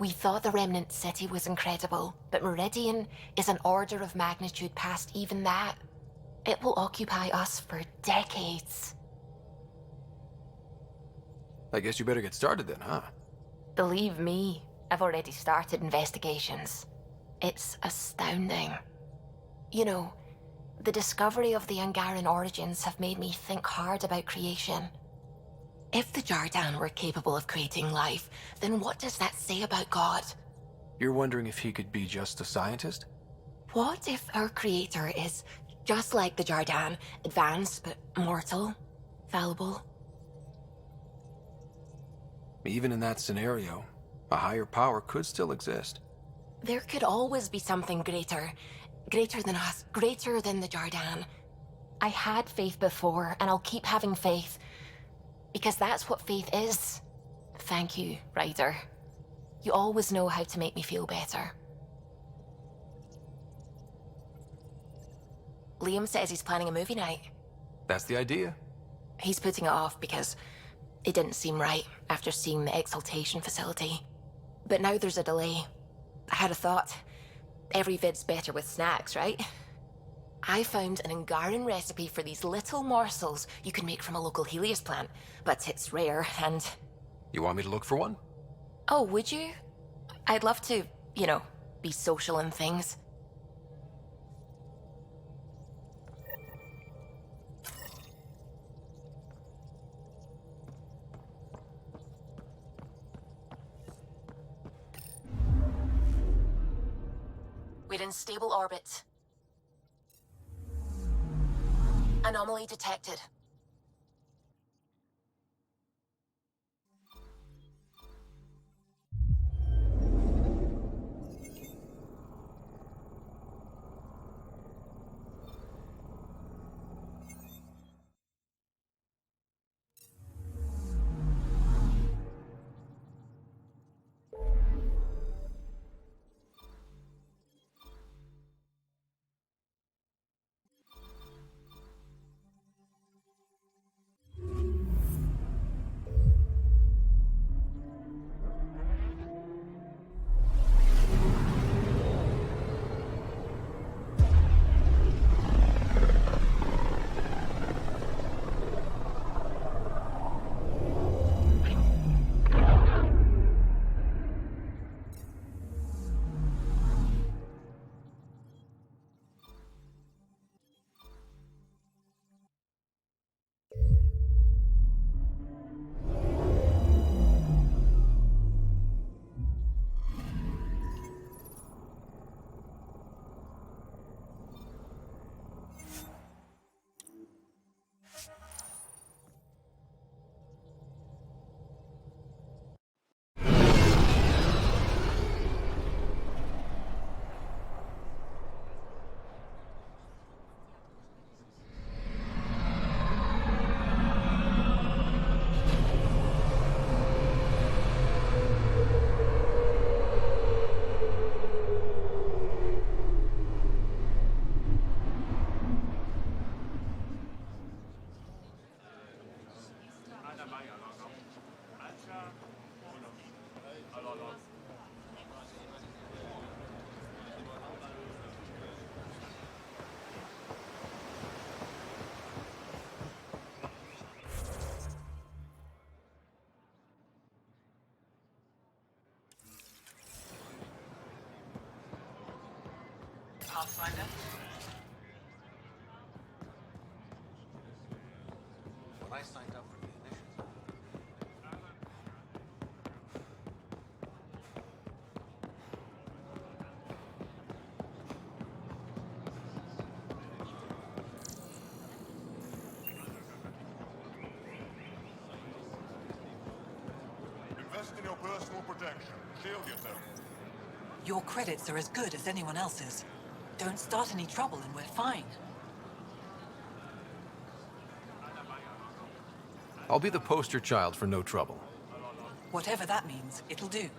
We thought the Remnant City was incredible, but Meridian is an order of magnitude past even that. It will occupy us for decades. I guess you better get started then, huh? Believe me, I've already started investigations. It's astounding. You know, the discovery of the Angaran origins have made me think hard about creation. If the Jardan were capable of creating life, then what does that say about God? You're wondering if he could be just a scientist? What if our creator is just like the Jardan, advanced but mortal, fallible? Even in that scenario, a higher power could still exist. There could always be something greater. Greater than us, greater than the Jardan. I had faith before, and I'll keep having faith. Because that's what faith is. Thank you, Ryder. You always know how to make me feel better. Liam says he's planning a movie night. That's the idea. He's putting it off because it didn't seem right after seeing the exaltation facility. But now there's a delay. I had a thought. Every vid's better with snacks, right? I found an Angaran recipe for these little morsels you can make from a local Helios plant, but it's rare and... You want me to look for one? Oh, would you? I'd love to, you know, be social and things. We're in stable orbit. Anomaly detected. Pathfinder? When I signed up for the initiative, invest in your personal protection. Shield yourself. Your credits are as good as anyone else's. Don't start any trouble and we're fine. I'll be the poster child for no trouble. Whatever that means, it'll do.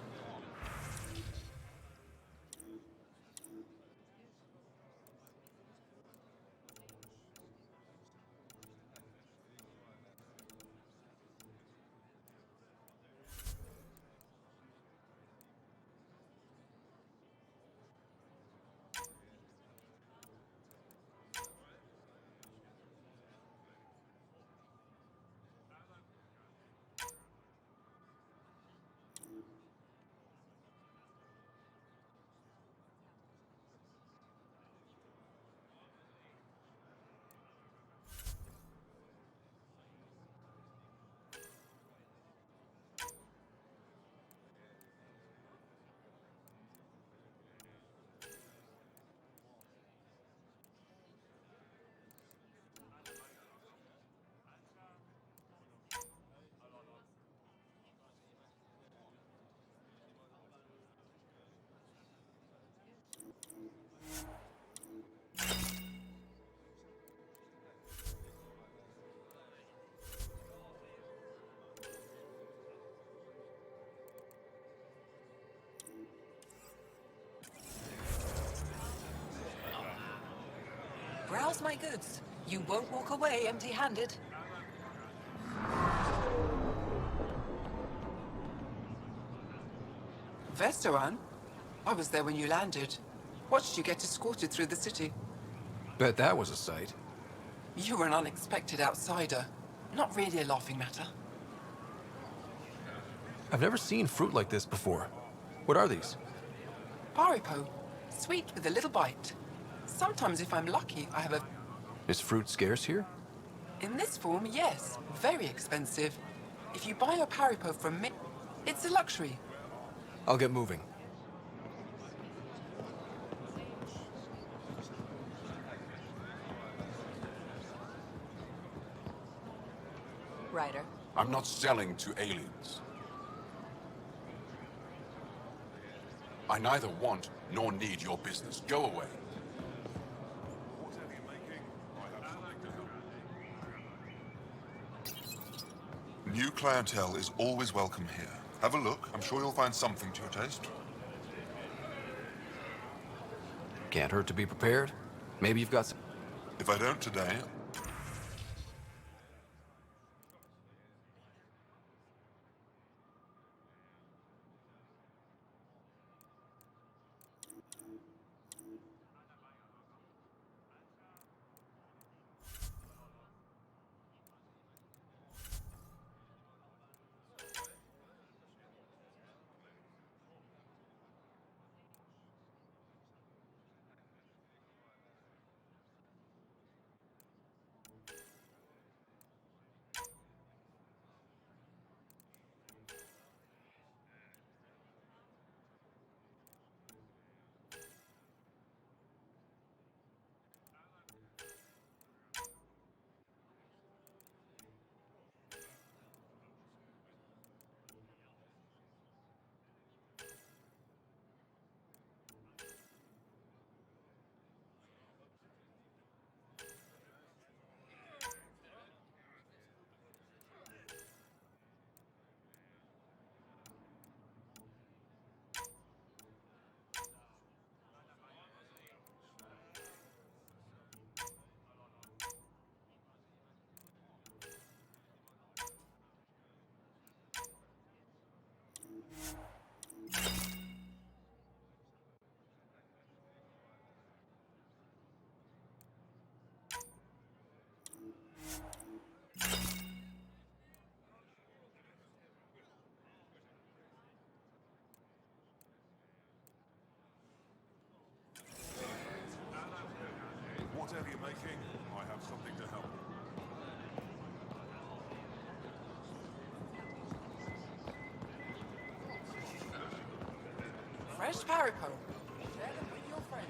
How's my goods? You won't walk away empty-handed. Vesteran? I was there when you landed. Watched you get escorted through the city. Bet that was a sight. You were an unexpected outsider. Not really a laughing matter. I've never seen fruit like this before. What are these? Paripo. Sweet with a little bite. Sometimes if I'm lucky, I have a... Is fruit scarce here? In this form, yes. Very expensive. If you buy a Paripo from me, it's a luxury. I'll get moving. Ryder. I'm not selling to aliens. I neither want nor need your business. Go away. New clientele is always welcome here. Have a look. I'm sure you'll find something to your taste. Can't hurt to be prepared. Maybe you've got some... If I don't today, whatever you're making, I have something to help. Fresh Paripo. Share them with your friends.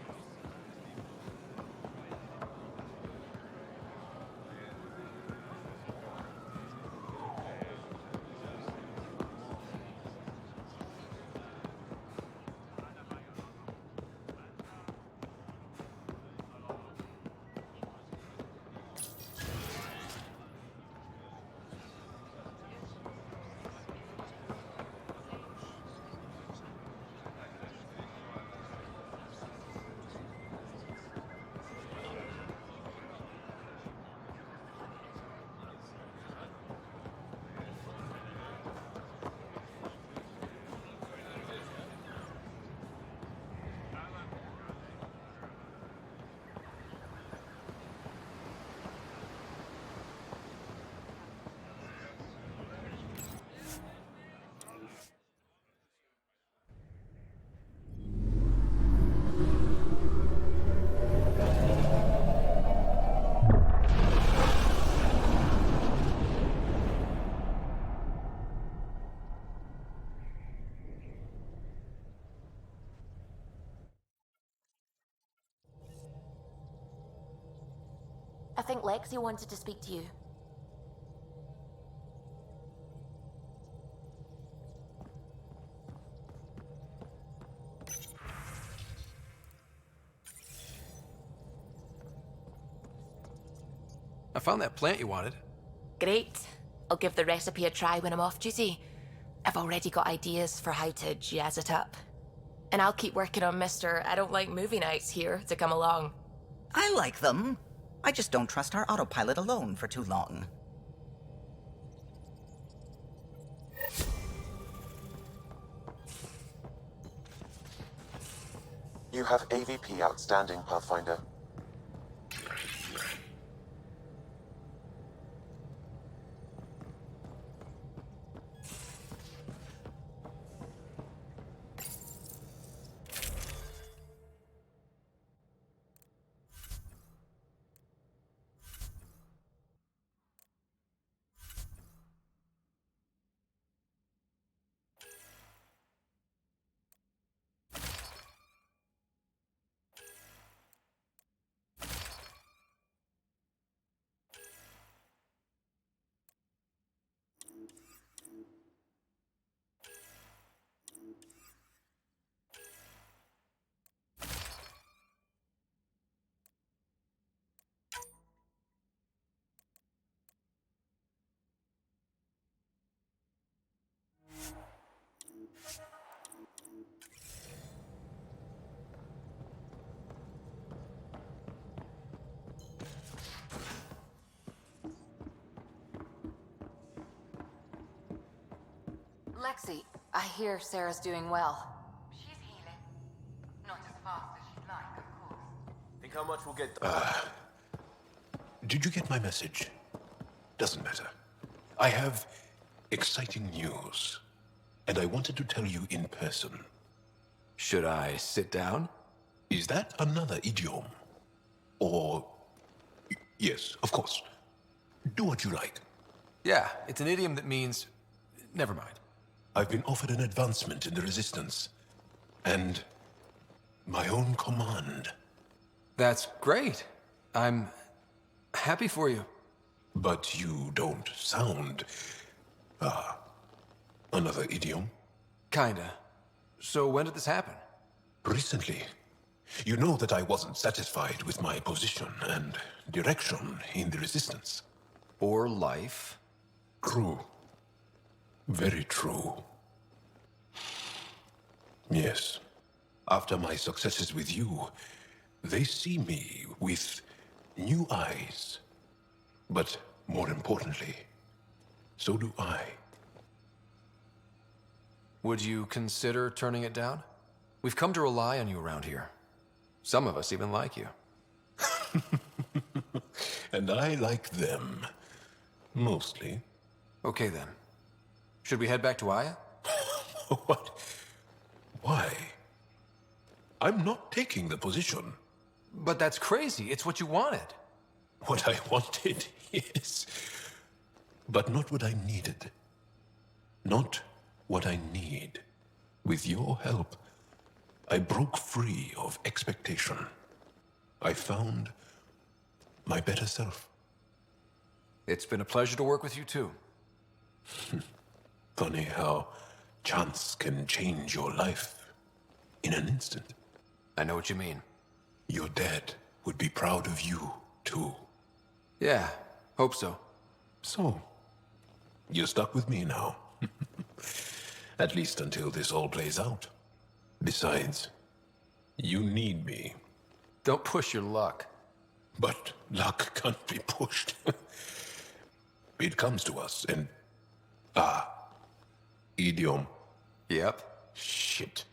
I think Lexi wanted to speak to you. I found that plant you wanted. Great. I'll give the recipe a try when I'm off duty. I've already got ideas for how to jazz it up. And I'll keep working on Mr. I don't like movie nights here to come along. I like them. I just don't trust our autopilot alone for too long. You have AVP outstanding, Pathfinder. Lexi, I hear Sarah's doing well. She's healing. Not as fast as she'd like, of course. Think how much we'll get. Did you get my message? Doesn't matter. I have exciting news, and I wanted to tell you in person. Should I sit down? Is that another idiom? Or... Yes, of course. Do what you like. Yeah, it's an idiom that means... Never mind. I've been offered an advancement in the Resistance, and my own command. That's great. I'm happy for you. But you don't sound... another idiom? Kinda. So when did this happen? Recently. You know that I wasn't satisfied with my position and direction in the Resistance. Or life. True. Very true. Yes. After my successes with you, they see me with new eyes. But more importantly, so do I. Would you consider turning it down? We've come to rely on you around here. Some of us even like you. And I like them. Mostly. Okay then. Should we head back to Aya? What? Why? I'm not taking the position. But that's crazy. It's what you wanted. What I wanted, yes. But not what I needed. Not what I need. With your help, I broke free of expectation. I found my better self. It's been a pleasure to work with you too. Funny how chance can change your life in an instant. I know what you mean. Your dad would be proud of you, too. Yeah, hope so. So, you're stuck with me now. At least until this all plays out. Besides, you need me. Don't push your luck. But luck can't be pushed. It comes to us, and... idiom. Yep. Shit.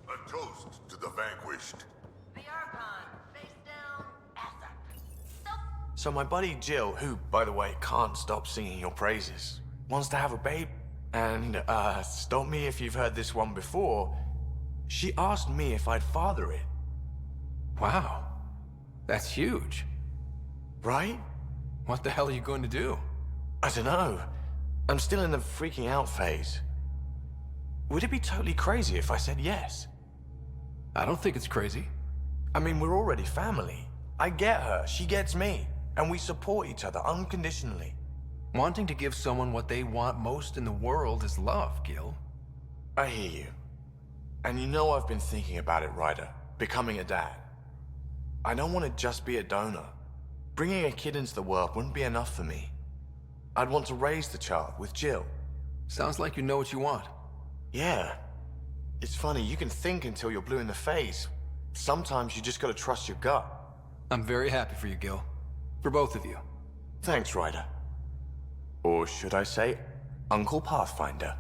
A toast to the vanquished. The Archon, face down, ass up. Stop. So my buddy Jill, who, by the way, can't stop singing your praises, wants to have a babe. And, stop me if you've heard this one before, she asked me if I'd father it. Wow. That's huge. Right? What the hell are you going to do? I don't know. I'm still in the freaking out phase. Would it be totally crazy if I said yes? I don't think it's crazy. I mean, we're already family. I get her, she gets me, and we support each other unconditionally. Wanting to give someone what they want most in the world is love, Gil. I hear you. And you know I've been thinking about it, Ryder. Becoming a dad. I don't want to just be a donor. Bringing a kid into the world wouldn't be enough for me. I'd want to raise the child with Jill. Sounds like you know what you want. Yeah. It's funny, you can think until you're blue in the face. Sometimes you just gotta trust your gut. I'm very happy for you, Gil. For both of you. Thanks, Ryder. Or should I say, Uncle Pathfinder?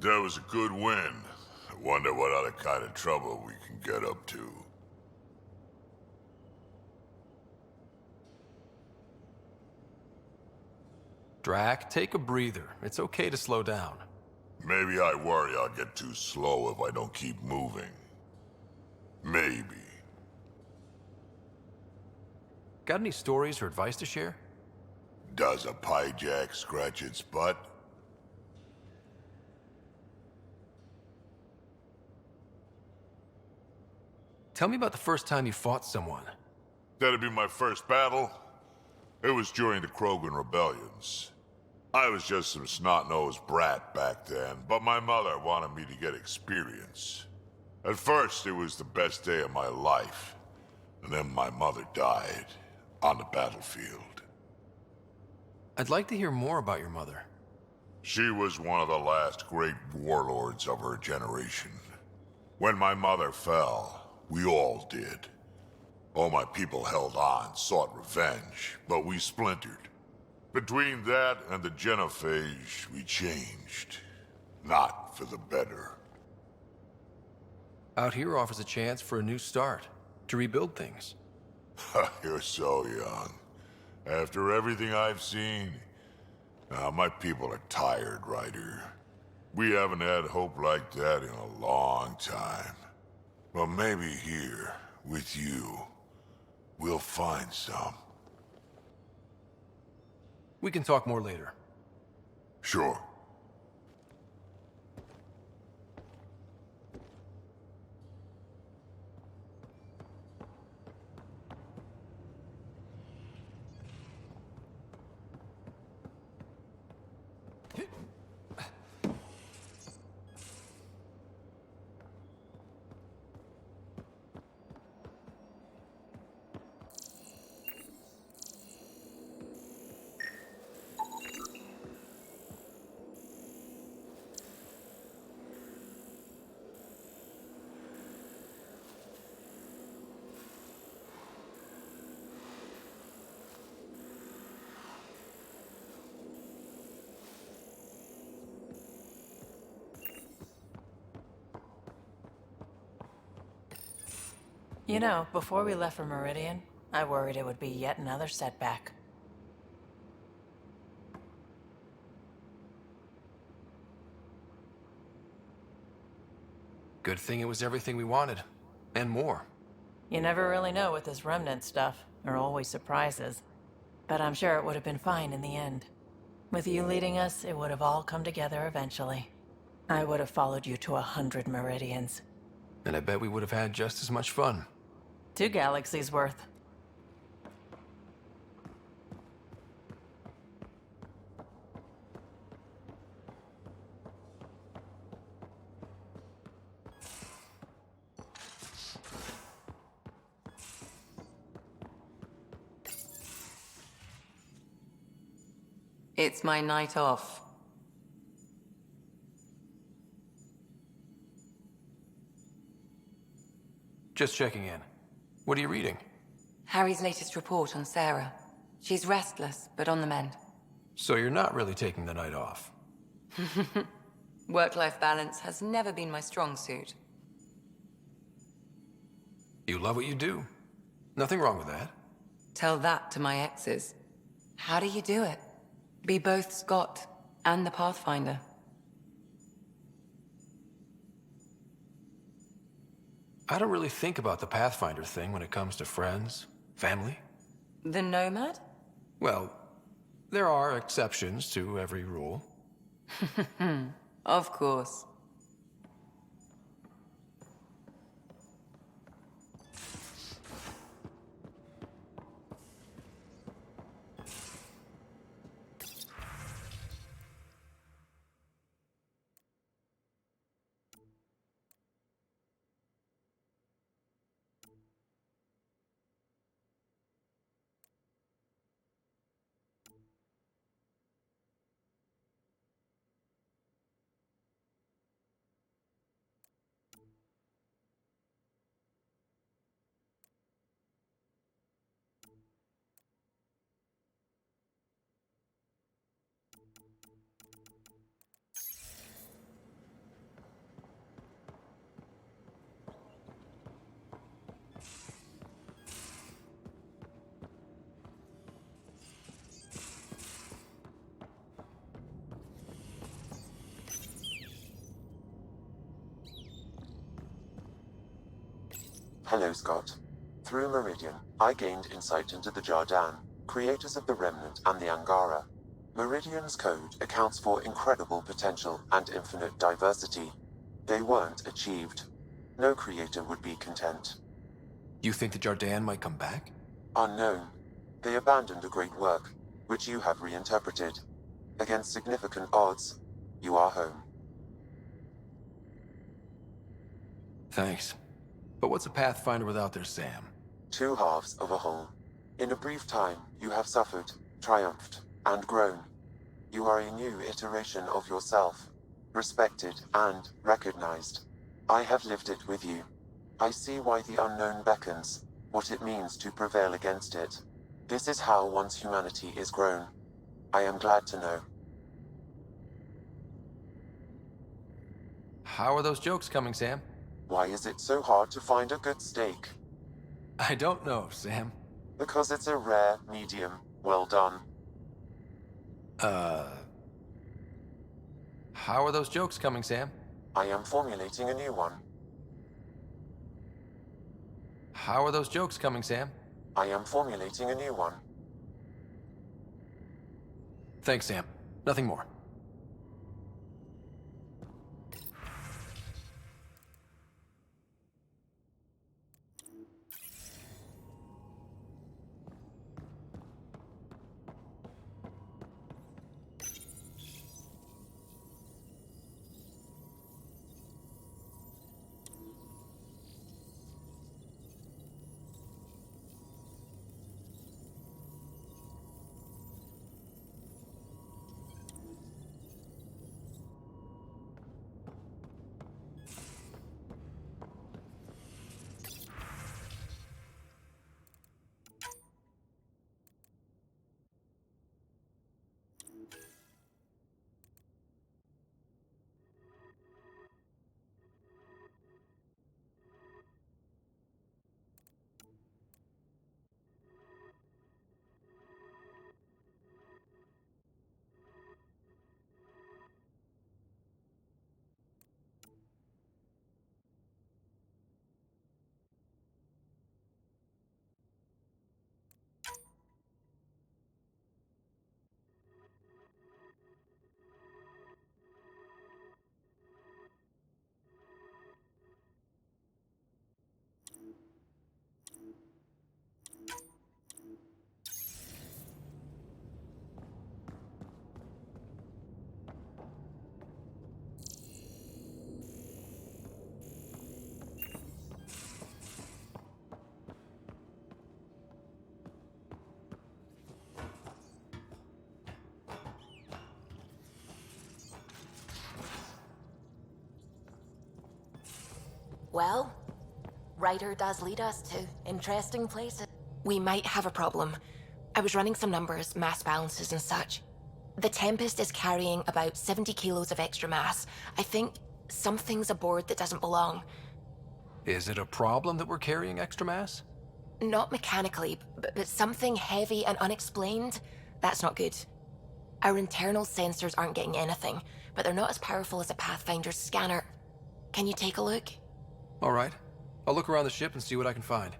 That was a good win. I wonder what other kind of trouble we can get up to. Drac, take a breather. It's okay to slow down. Maybe I worry I'll get too slow if I don't keep moving. Maybe. Got any stories or advice to share? Does a pyjak scratch its butt? Tell me about the first time you fought someone. That'd be my first battle. It was during the Krogan rebellions. I was just some snot-nosed brat back then, but my mother wanted me to get experience. At first, it was the best day of my life. And then my mother died on the battlefield. I'd like to hear more about your mother. She was one of the last great warlords of her generation. When my mother fell, we all did. All my people held on, sought revenge, but we splintered. Between that and the Genophage, we changed. Not for the better. Out here offers a chance for a new start, to rebuild things. You're so young. After everything I've seen, my people are tired, Ryder. We haven't had hope like that in a long time. But maybe here, with you, we'll find some. We can talk more later. Sure. You know, before we left for Meridian, I worried it would be yet another setback. Good thing it was everything we wanted. And more. You never really know with this remnant stuff. There are always surprises. But I'm sure it would have been fine in the end. With you leading us, it would have all come together eventually. I would have followed you to 100 Meridians. And I bet we would have had just as much fun. 2 galaxies worth. It's my night off. Just checking in. What are you reading? Harry's latest report on Sarah. She's restless, but on the mend. So you're not really taking the night off. Work-life balance has never been my strong suit. You love what you do. Nothing wrong with that. Tell that to my exes. How do you do it? Be both Scott and the Pathfinder. I don't really think about the Pathfinder thing when it comes to friends, family. The Nomad? Well, there are exceptions to every rule. Of course. Hello, Scott. Through Meridian, I gained insight into the Jardan, creators of the Remnant and the Angara. Meridian's code accounts for incredible potential and infinite diversity. They weren't achieved. No creator would be content. You think the Jardan might come back? Unknown. They abandoned a great work, which you have reinterpreted. Against significant odds, you are home. Thanks. But what's a Pathfinder without their Sam? Two halves of a whole. In a brief time, you have suffered, triumphed, and grown. You are a new iteration of yourself, respected and recognized. I have lived it with you. I see why the unknown beckons, what it means to prevail against it. This is how one's humanity is grown. I am glad to know. How are those jokes coming, Sam? Why is it so hard to find a good steak? I don't know, Sam. Because it's a rare, medium, well done. How are those jokes coming, Sam? I am formulating a new one. How are those jokes coming, Sam? I am formulating a new one. Thanks, Sam. Nothing more. Well, Ryder does lead us to interesting places. We might have a problem. I was running some numbers, mass balances and such. The Tempest is carrying about 70 kilos of extra mass. I think something's aboard that doesn't belong. Is it a problem that we're carrying extra mass? Not mechanically, but something heavy and unexplained. That's not good. Our internal sensors aren't getting anything, but they're not as powerful as a Pathfinder's scanner. Can you take a look? All right. I'll look around the ship and see what I can find.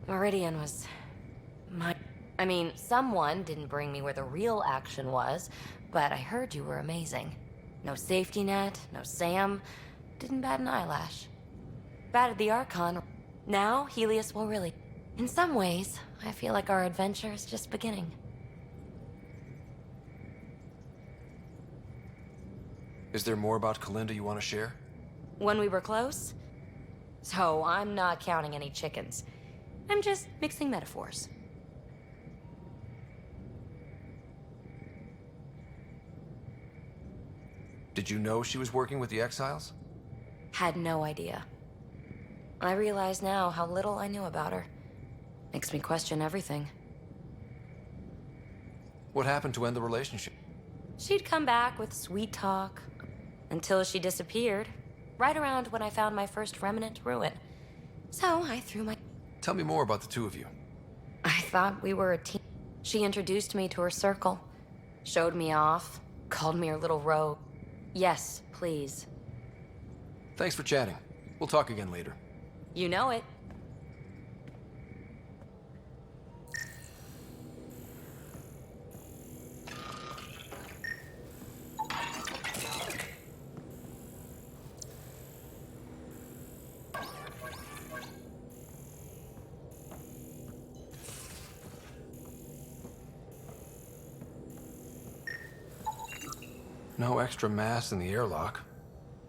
Meridian was... I mean, someone didn't bring me where the real action was, but I heard you were amazing. No safety net, no Sam, didn't bat an eyelash. Batted the Archon. Now, Helios will really... In some ways, I feel like our adventure is just beginning. Is there more about Kalinda you want to share? When we were close? So, I'm not counting any chickens. I'm just mixing metaphors. Did you know she was working with the Exiles? Had no idea. I realize now how little I knew about her. Makes me question everything. What happened to end the relationship? She'd come back with sweet talk, until she disappeared, right around when I found my first remnant ruin. So I threw my... Tell me more about the two of you. I thought we were a team. She introduced me to her circle, showed me off, called me her little rogue. Yes, please. Thanks for chatting. We'll talk again later. You know it. No extra mass in the airlock.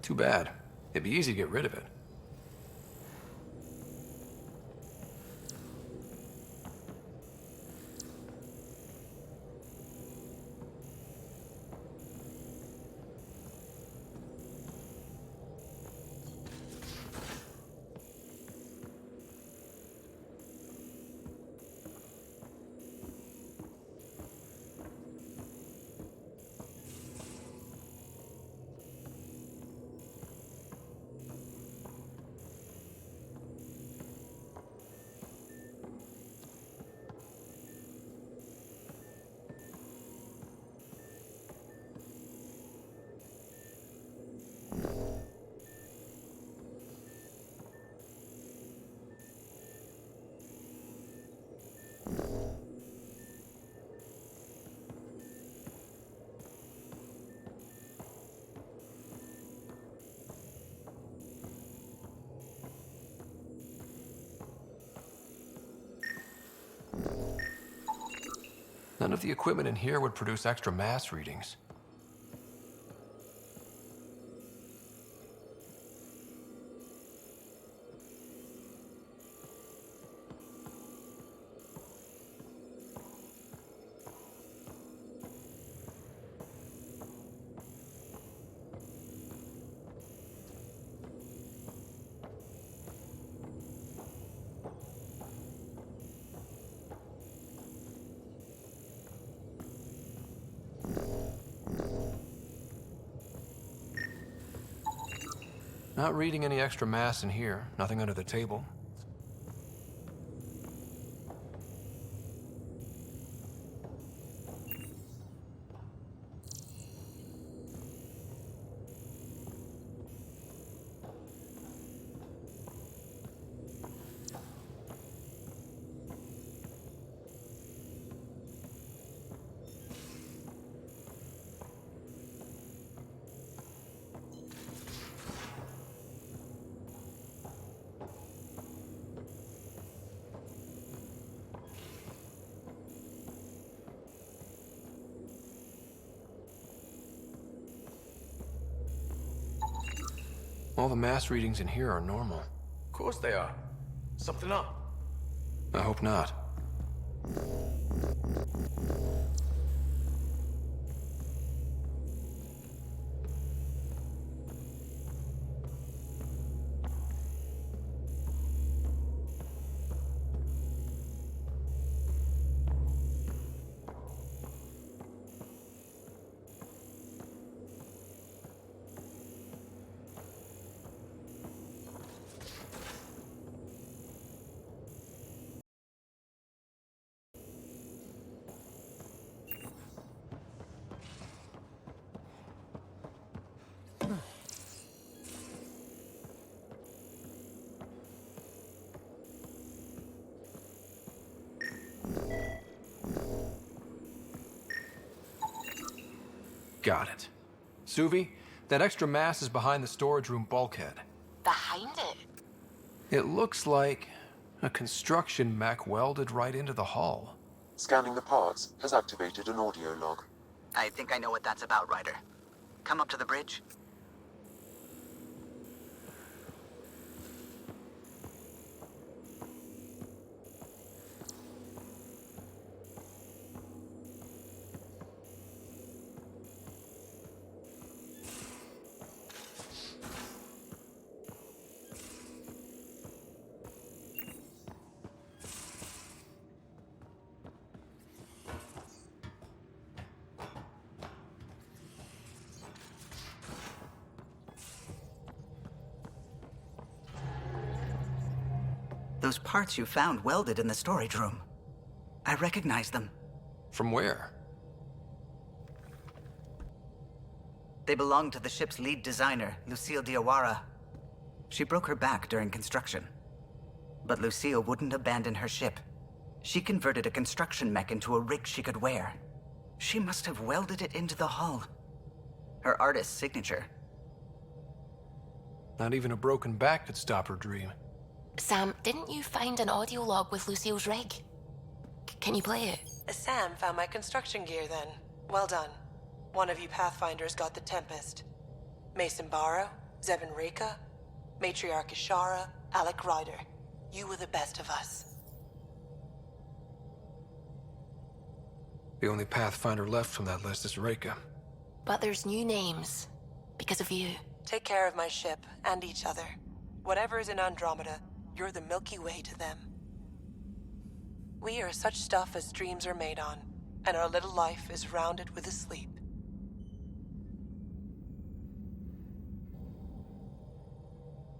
Too bad. It'd be easy to get rid of it. None of the equipment in here would produce extra mass readings. Not reading any extra mass in here. Nothing under the table. All the mass readings in here are normal. Of course they are. Something up. I hope not. Got it. Suvi, that extra mass is behind the storage room bulkhead. Behind it? It looks like a construction mech welded right into the hull. Scanning the parts has activated an audio log. I think I know what that's about, Ryder. Come up to the bridge. Those parts you found welded in the storage room. I recognize them. From where? They belong to the ship's lead designer, Lucille Diawara. She broke her back during construction. But Lucille wouldn't abandon her ship. She converted a construction mech into a rig she could wear. She must have welded it into the hull. Her artist's signature. Not even a broken back could stop her dream. Sam, didn't you find an audio log with Lucille's rig? Can you play it? Sam found my construction gear then. Well done. One of you Pathfinders got the Tempest. Mason Barrow, Zevin Reka, Matriarch Ishara, Alec Ryder. You were the best of us. The only Pathfinder left from that list is Reka. But there's new names. Because of you. Take care of my ship and each other. Whatever is in Andromeda, you're the Milky Way to them. We are such stuff as dreams are made on, and our little life is rounded with a sleep.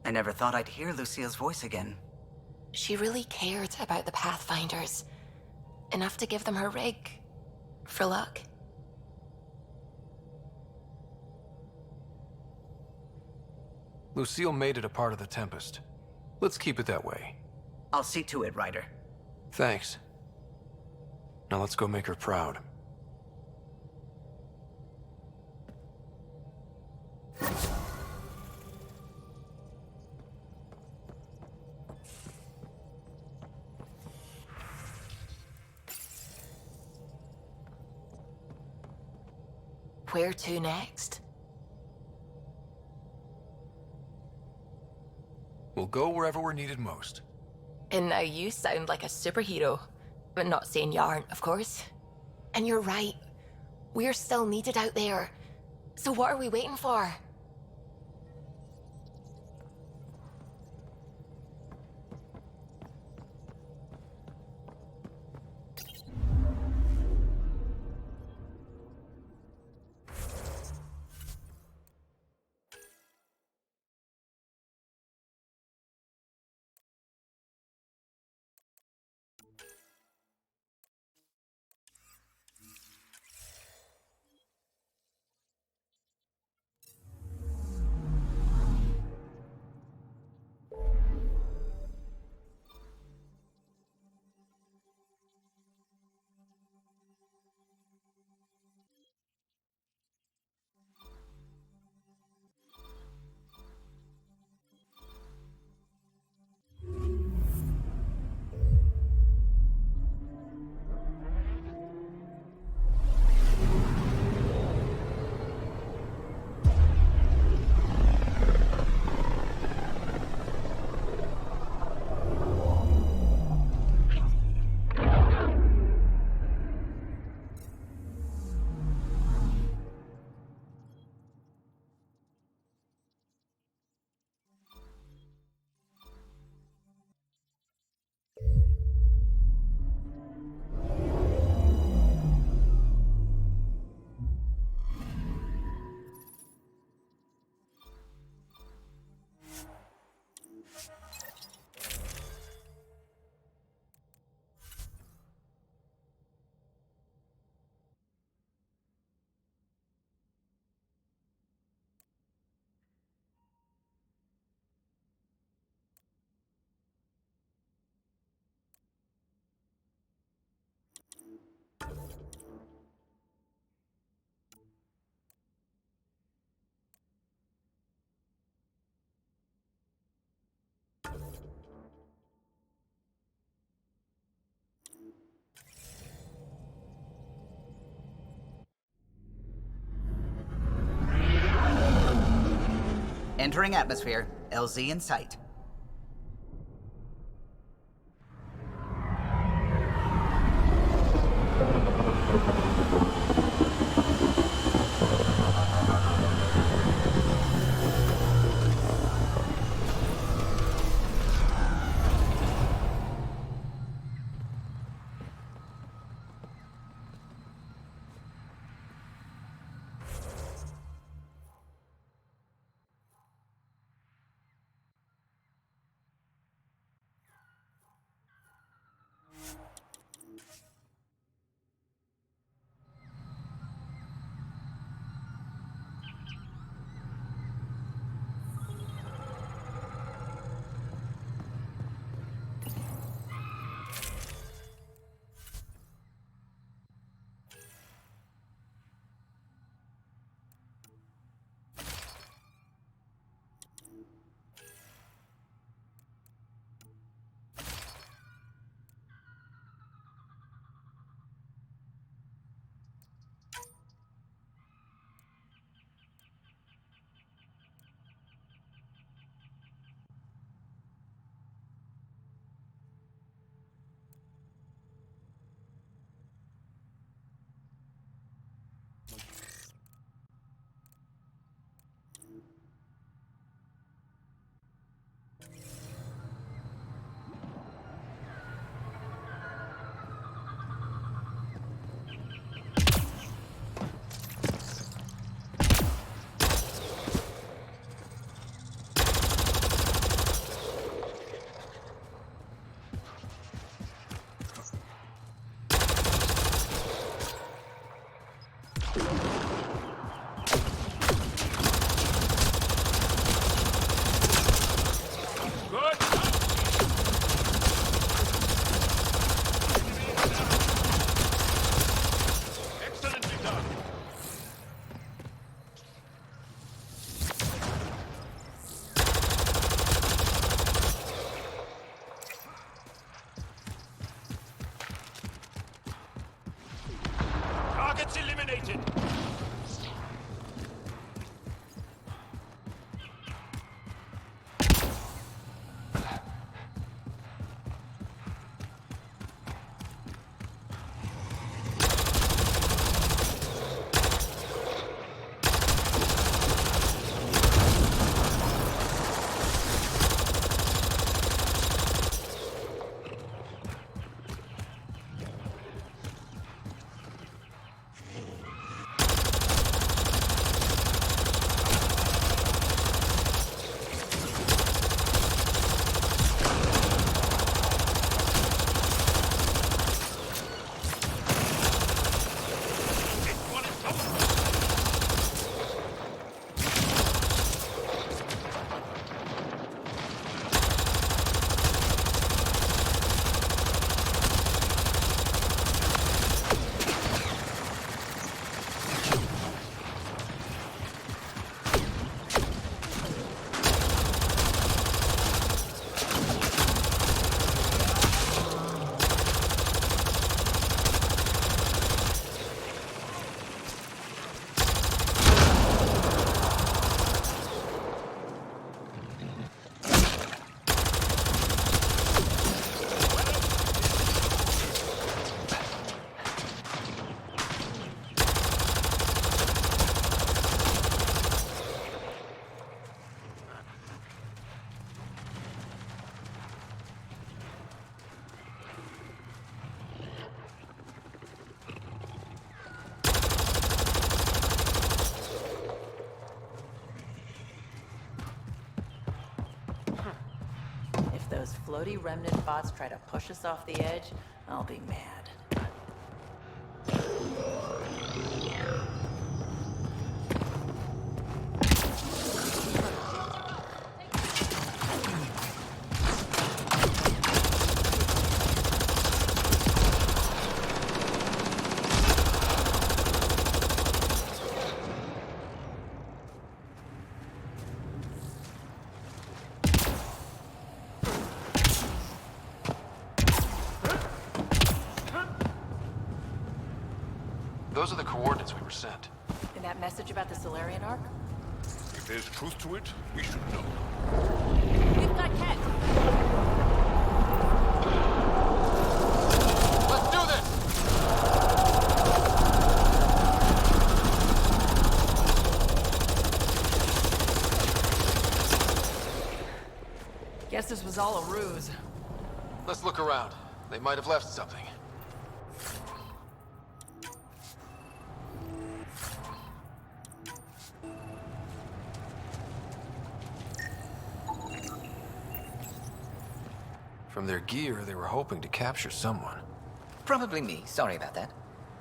I never thought I'd hear Lucille's voice again. She really cared about the Pathfinders. Enough to give them her rig. For luck. Lucille made it a part of the Tempest. Let's keep it that way. I'll see to it, Ryder. Thanks. Now let's go make her proud. Where to next? We'll go wherever we're needed most. And now you sound like a superhero. But not saying you aren't, of course. And you're right. We're still needed out there. So what are we waiting for? Entering atmosphere. LZ in sight. eliminated! If those floaty remnant bots try to push us off the edge, I'll be mad. Those are the coordinates we were sent. And that message about the Solarian Ark? If there's truth to it, we should know. We've got Ket! Let's do this! Guess this was all a ruse. Let's look around. They might have left something. From their gear, they were hoping to capture someone. Probably me. Sorry about that.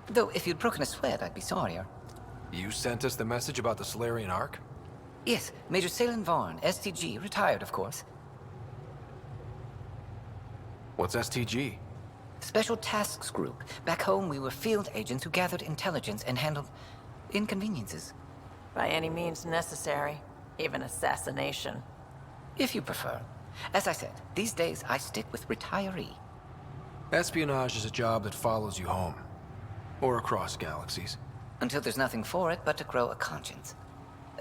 Though, if you'd broken a sweat, I'd be sorrier. You sent us the message about the Solarian Ark? Yes, Major Salen Vaughn, STG, retired, of course. What's STG? Special Tasks Group. Back home, we were field agents who gathered intelligence and handled inconveniences. By any means necessary. Even assassination. If you prefer. As I said, these days I stick with retiree. Espionage is a job that follows you home. Or across galaxies. Until there's nothing for it but to grow a conscience.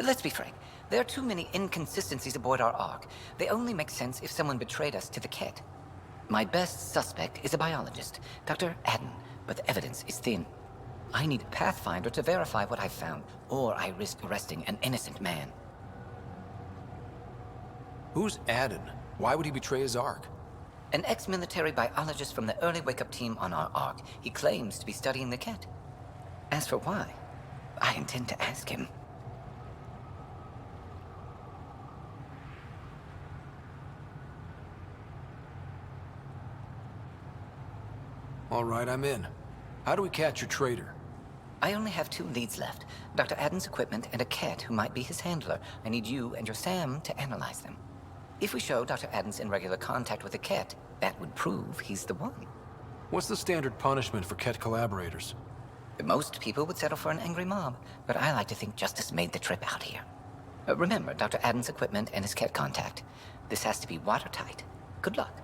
Let's be frank. There are too many inconsistencies aboard our Ark. They only make sense if someone betrayed us to the Ket. My best suspect is a biologist, Dr. Adden, but the evidence is thin. I need a Pathfinder to verify what I've found, or I risk arresting an innocent man. Who's Adden? Why would he betray his Ark? An ex-military biologist from the early wake-up team on our Ark. He claims to be studying the Ket. As for why, I intend to ask him. All right, I'm in. How do we catch your traitor? I only have 2 leads left. Dr. Adden's equipment and a Ket who might be his handler. I need you and your Sam to analyze them. If we show Dr. Adden's in regular contact with the Ket, that would prove he's the one. What's the standard punishment for Ket collaborators? Most people would settle for an angry mob, but I like to think justice made the trip out here. Remember Dr. Adden's equipment and his Ket contact. This has to be watertight. Good luck.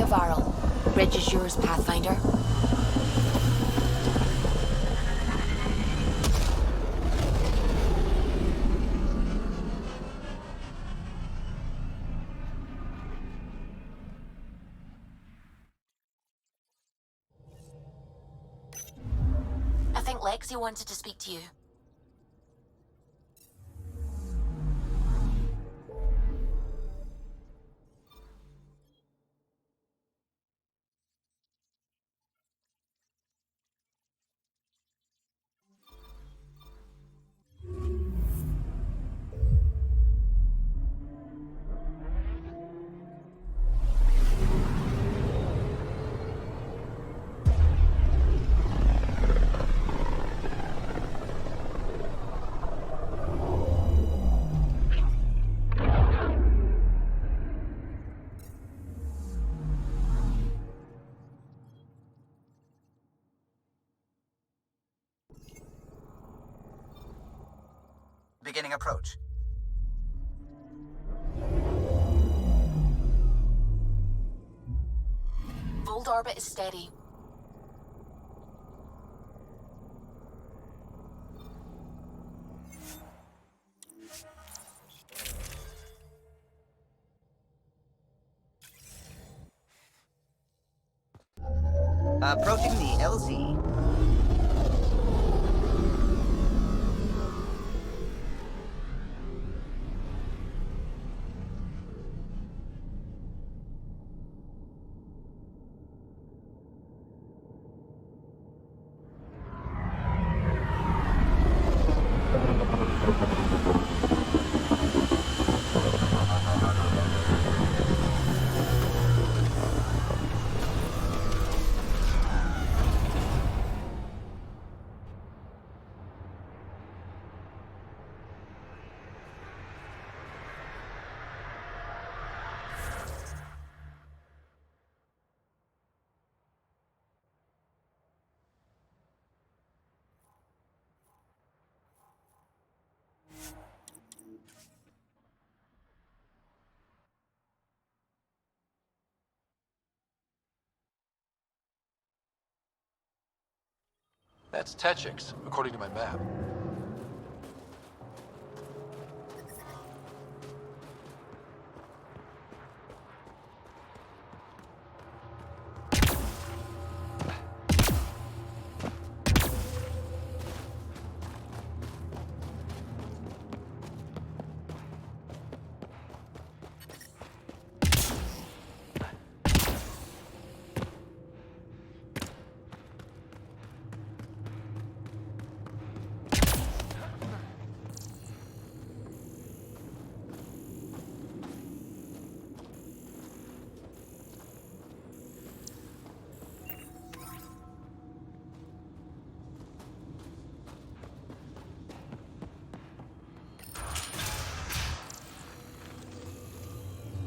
Varl. Bridge is yours, Pathfinder. I think Lexi wanted to speak to you. Beginning approach. Bold orbit is steady. Approaching the LZ. That's Techix, according to my map.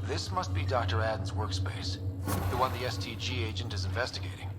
This must be Dr. Aden's workspace, the one the STG agent is investigating.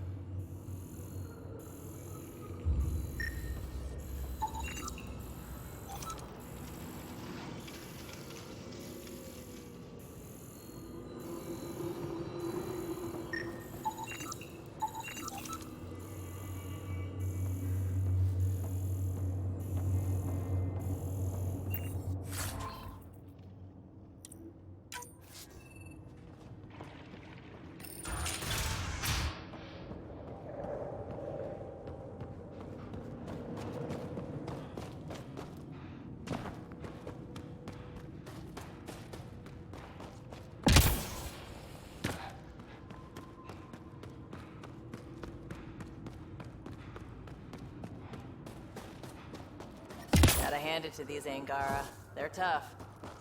Gotta hand it to these Angara. They're tough.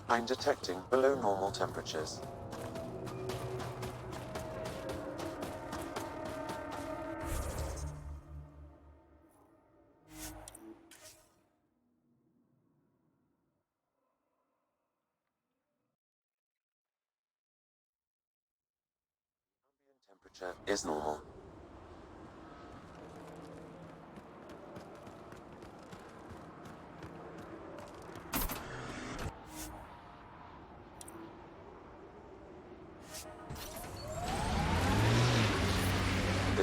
I'm detecting below normal temperatures. Temperature is normal.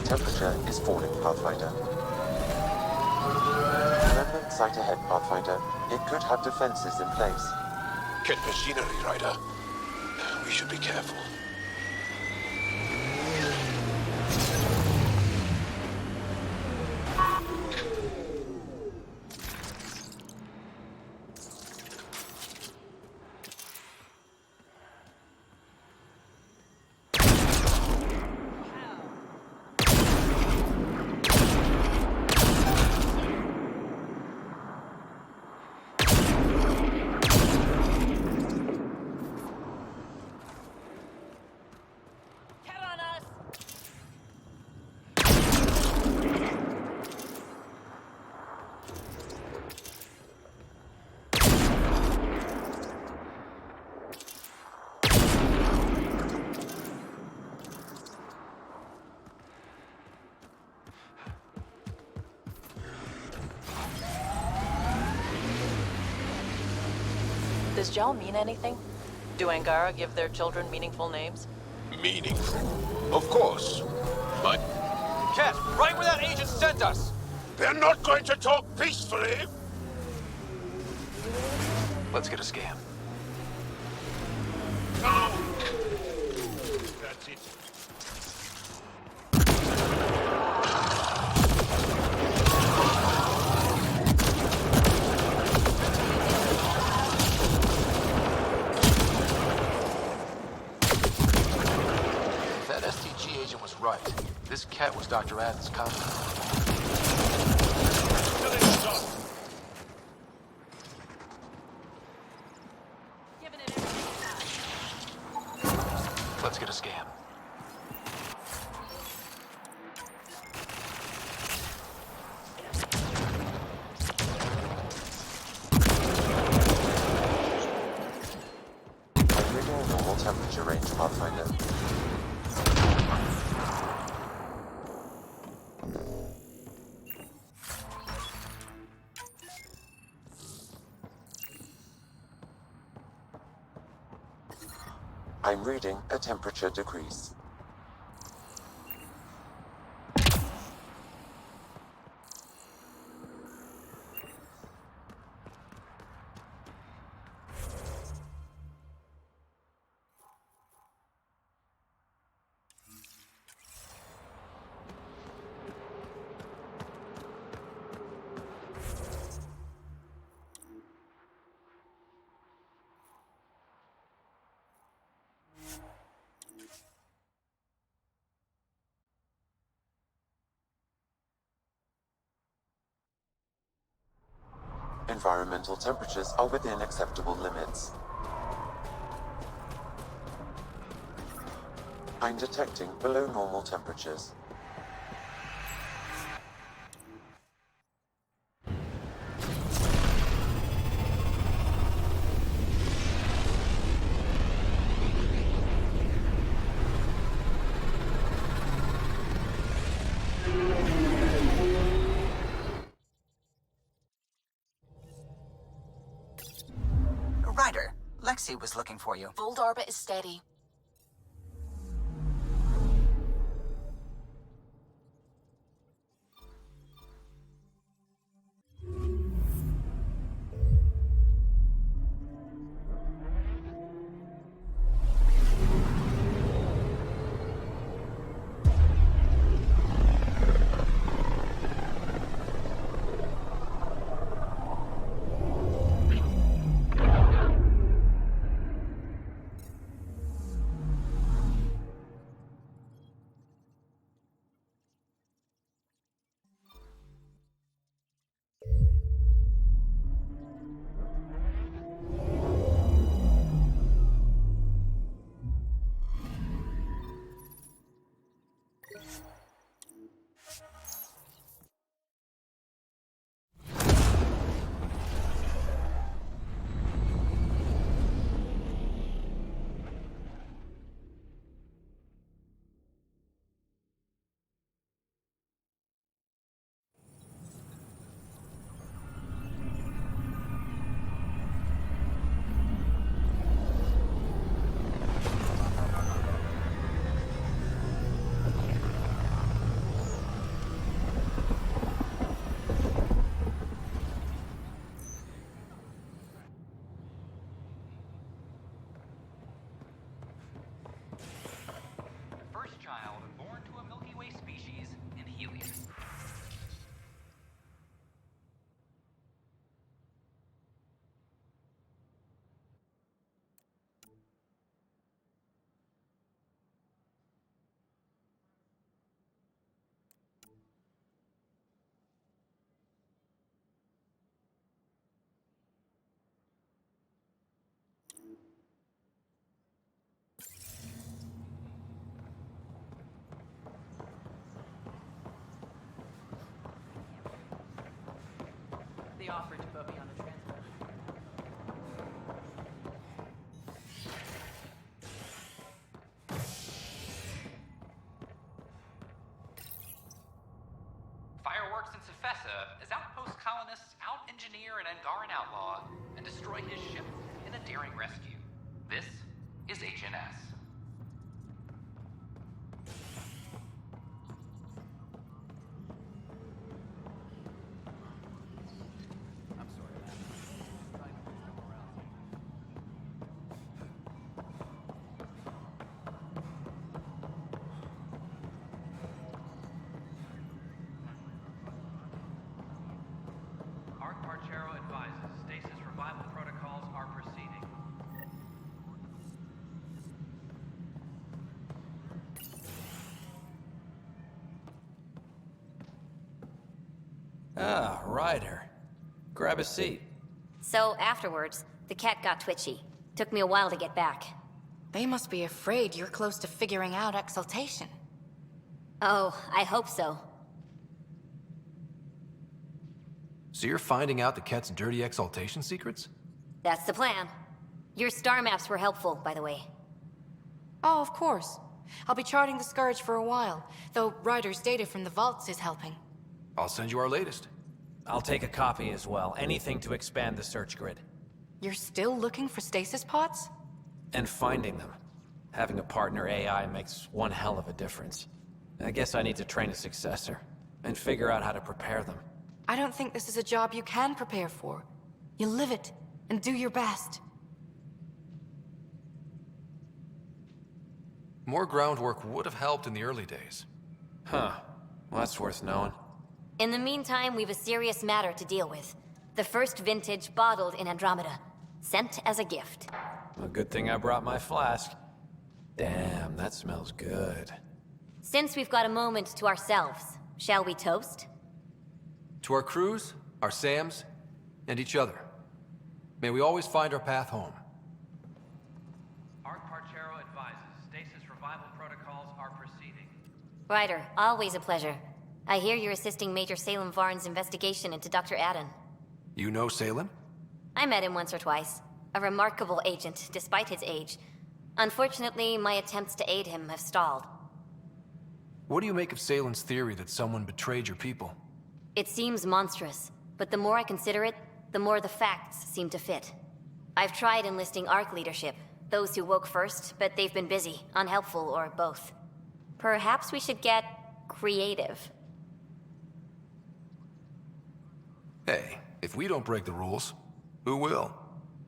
temperature is falling, Pathfinder. Remnant site ahead, Pathfinder. It could have defenses in place. Get machinery, Ryder. We should be careful. Does Jal mean anything? Do Angara give their children meaningful names? Meaningful? Of course. But... Ket, right where that agent sent us! They're not going to talk peacefully! Let's get a scan. That's it. That STG agent was right. This cat was Dr. Adams' cousin. Let's get a scan. I'm reading a normal temperature range, Pathfinder. I'm reading a temperature decrease. Environmental temperatures are within acceptable limits. I'm detecting below normal temperatures. Ryder, Lexi was looking for you. Bold orbit is steady. She offered to put me on the transport. Fireworks in Cephessa as outpost colonists out-engineer an Angaran outlaw and destroy his ship in a daring rescue. This is HNS. Arc Parchero advises stasis revival protocols are proceeding. Ah, Ryder. Grab a seat. So afterwards, the cat got twitchy. Took me a while to get back. They must be afraid you're close to figuring out exaltation. Oh, I hope so. So you're finding out the Ket's dirty exaltation secrets? That's the plan. Your star maps were helpful, by the way. Oh, of course. I'll be charting the Scourge for a while, though Ryder's data from the vaults is helping. I'll send you our latest. I'll take a copy as well. Anything to expand the search grid. You're still looking for stasis pods? And finding them. Having a partner AI makes one hell of a difference. I guess I need to train a successor, and figure out how to prepare them. I don't think this is a job you can prepare for. You live it, and do your best. More groundwork would have helped in the early days. Huh. Well, that's worth knowing. In the meantime, we've a serious matter to deal with. The first vintage bottled in Andromeda. Sent as a gift. A good thing I brought my flask. Damn, that smells good. Since we've got a moment to ourselves, shall we toast? To our crews, our Sams, and each other. May we always find our path home. Arc Parchero advises stasis revival protocols are proceeding. Ryder, always a pleasure. I hear you're assisting Major Salem Varn's investigation into Dr. Adden. You know Salem? I met him once or twice. A remarkable agent, despite his age. Unfortunately, my attempts to aid him have stalled. What do you make of Salem's theory that someone betrayed your people? It seems monstrous, but the more I consider it, the more the facts seem to fit. I've tried enlisting ARC leadership, those who woke first, but they've been busy, unhelpful, or both. Perhaps we should get creative. Hey, if we don't break the rules, who will?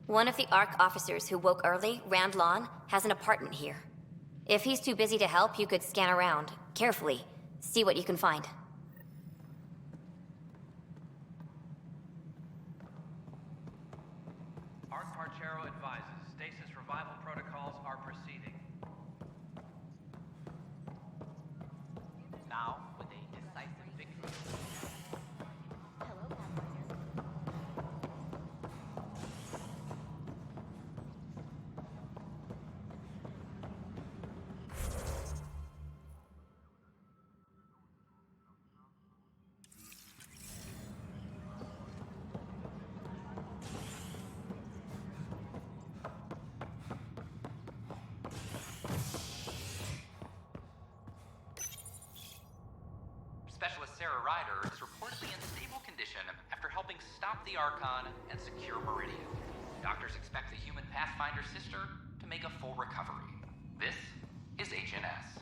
One of the ARC officers who woke early, Rand Lawn, has an apartment here. If he's too busy to help, you could scan around, carefully, see what you can find. Arc Parchero advises stasis revival protocols are proceeding. Now, with a decisive victory. Specialist Sarah Ryder is reportedly in stable condition after helping stop the Archon and secure Meridian. Doctors expect the human Pathfinder sister to make a full recovery. This is HNS.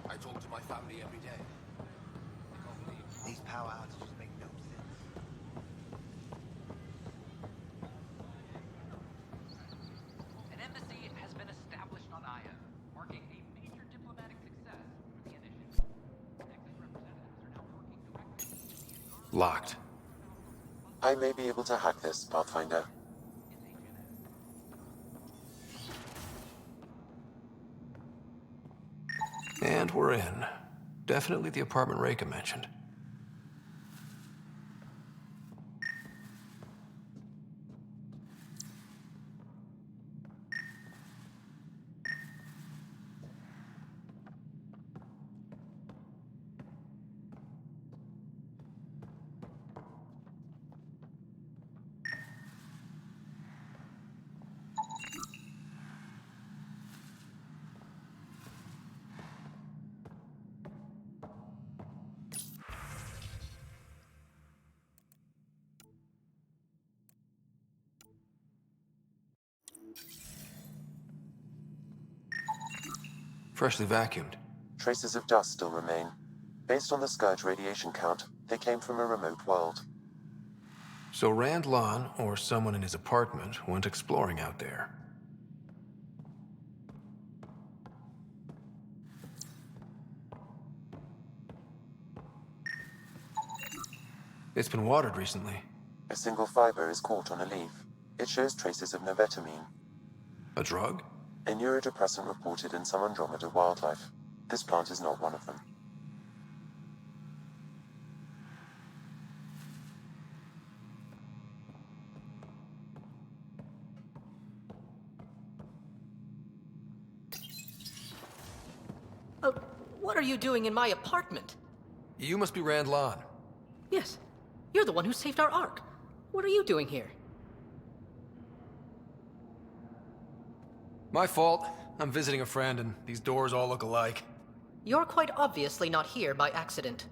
I talk to my family every day. They can't believe these power outages make no sense. An embassy has been established on Aya, marking a major diplomatic success for the initiative. Nexus representatives are now working directly with the Angaran. Locked. I may be able to hack this, Pathfinder. And we're in. Definitely the apartment Reika mentioned. Freshly vacuumed. Traces of dust still remain. Based on the Scourge radiation count, they came from a remote world. So Rand Lan, or someone in his apartment, went exploring out there. It's been watered recently. A single fiber is caught on a leaf. It shows traces of novetamine. A drug? A neurodepressant reported in some Andromeda wildlife. This plant is not one of them. What are you doing in my apartment? You must be Rand Lan. Yes. You're the one who saved our Ark. What are you doing here? My fault. I'm visiting a friend, and these doors all look alike. You're quite obviously not here by accident.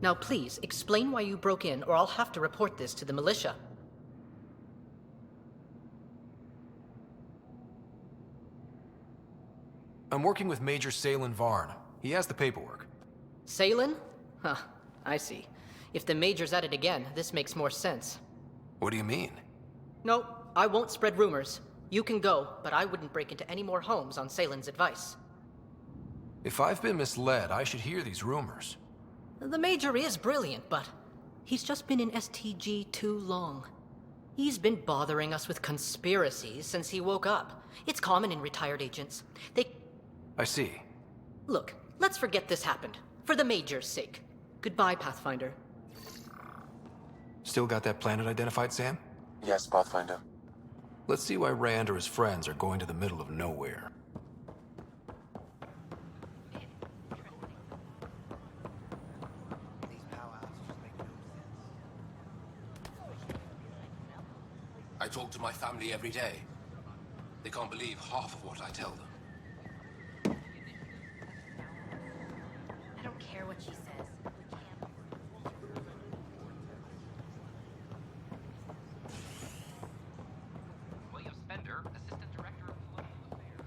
Now please, explain why you broke in, or I'll have to report this to the militia. I'm working with Major Salen Varn. He has the paperwork. Salen? Huh, I see. If the Major's at it again, this makes more sense. What do you mean? No, I won't spread rumors. You can go, but I wouldn't break into any more homes on Salen's advice. If I've been misled, I should hear these rumors. The Major is brilliant, but he's just been in STG too long. He's been bothering us with conspiracies since he woke up. It's common in retired agents. I see. Look, let's forget this happened. For the Major's sake. Goodbye, Pathfinder. Still got that planet identified, Sam? Yes, Pathfinder. Let's see why Rand or his friends are going to the middle of nowhere. I talk to my family every day. They can't believe half of what I tell them. I don't care what she says. William Spender, Assistant Director of Political Affairs.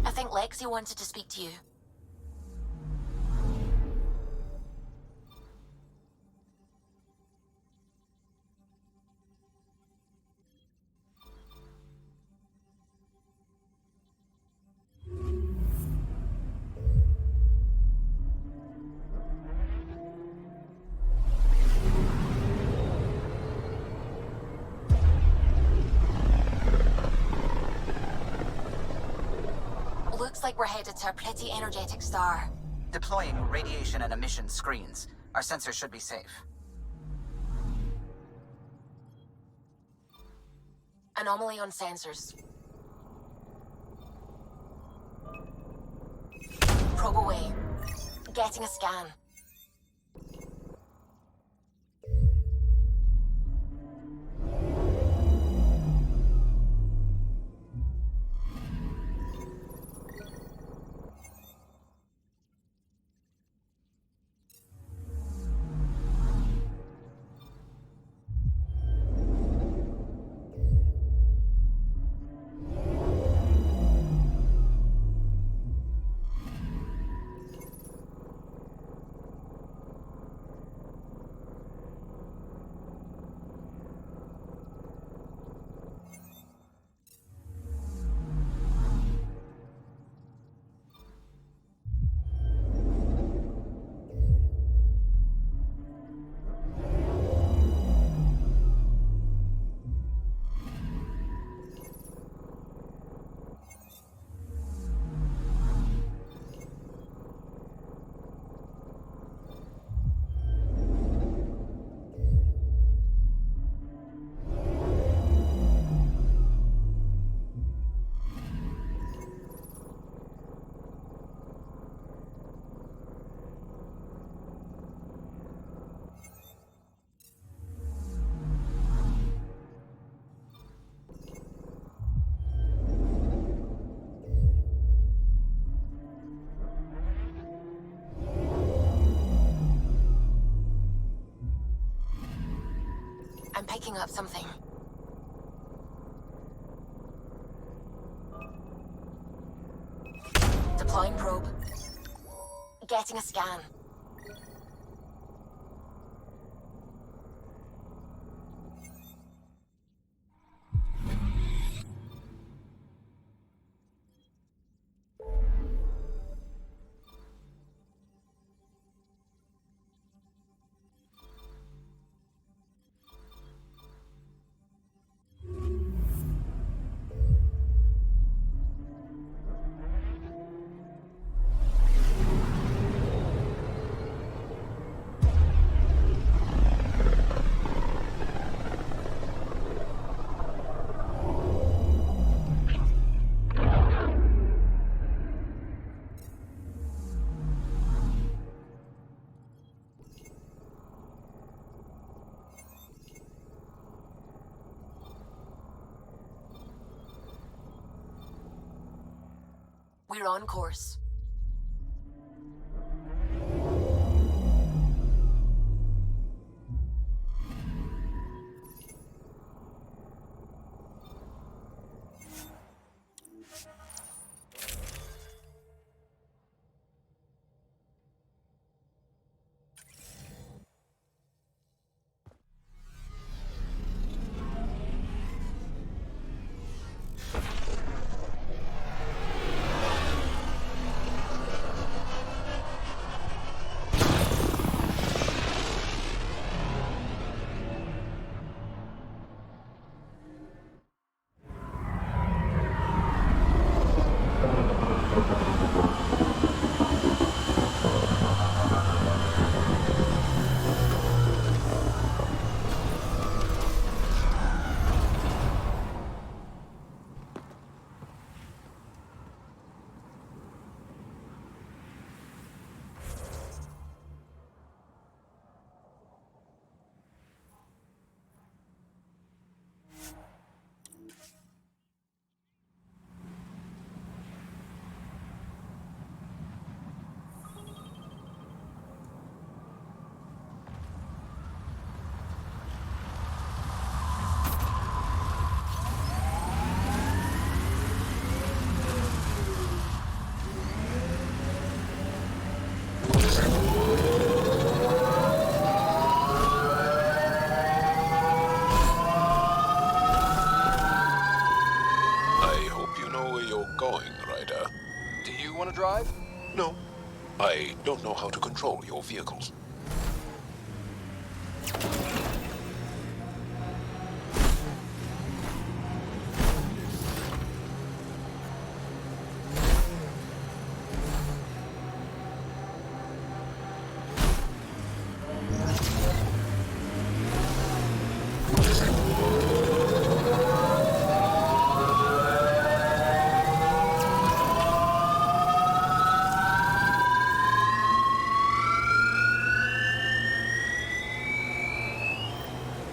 I think Lexi wanted to speak to you. Looks like we're headed to a pretty energetic star. Deploying radiation and emission screens. Our sensors should be safe. Anomaly on sensors. Probe away. Getting a scan. picking up something. Deploying probe. Getting a scan. We're on course. Drive? No. I don't know how to control your vehicles.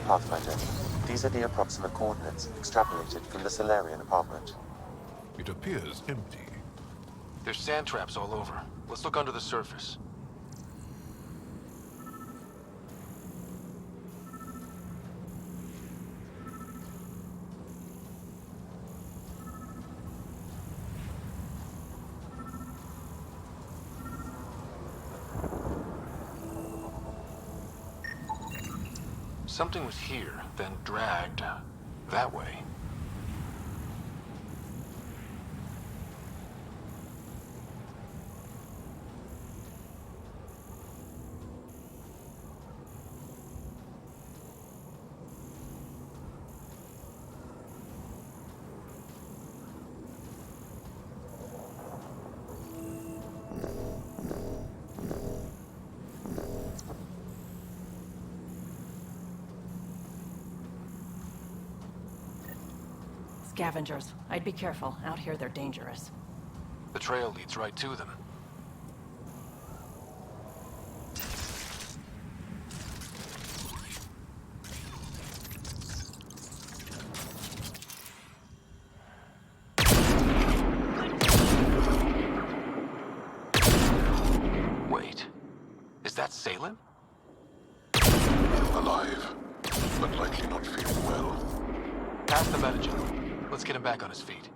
Pathfinder, these are the approximate coordinates extrapolated from the Solarian apartment. It appears empty. There's sand traps all over. Let's look under the surface. Something was here, then dragged that way. Scavengers. I'd be careful. Out here, they're dangerous. The trail leads right to them. Wait, is that Salem? Alive. but likely not feeling well. Pass the metagen. Let's get him back on his feet.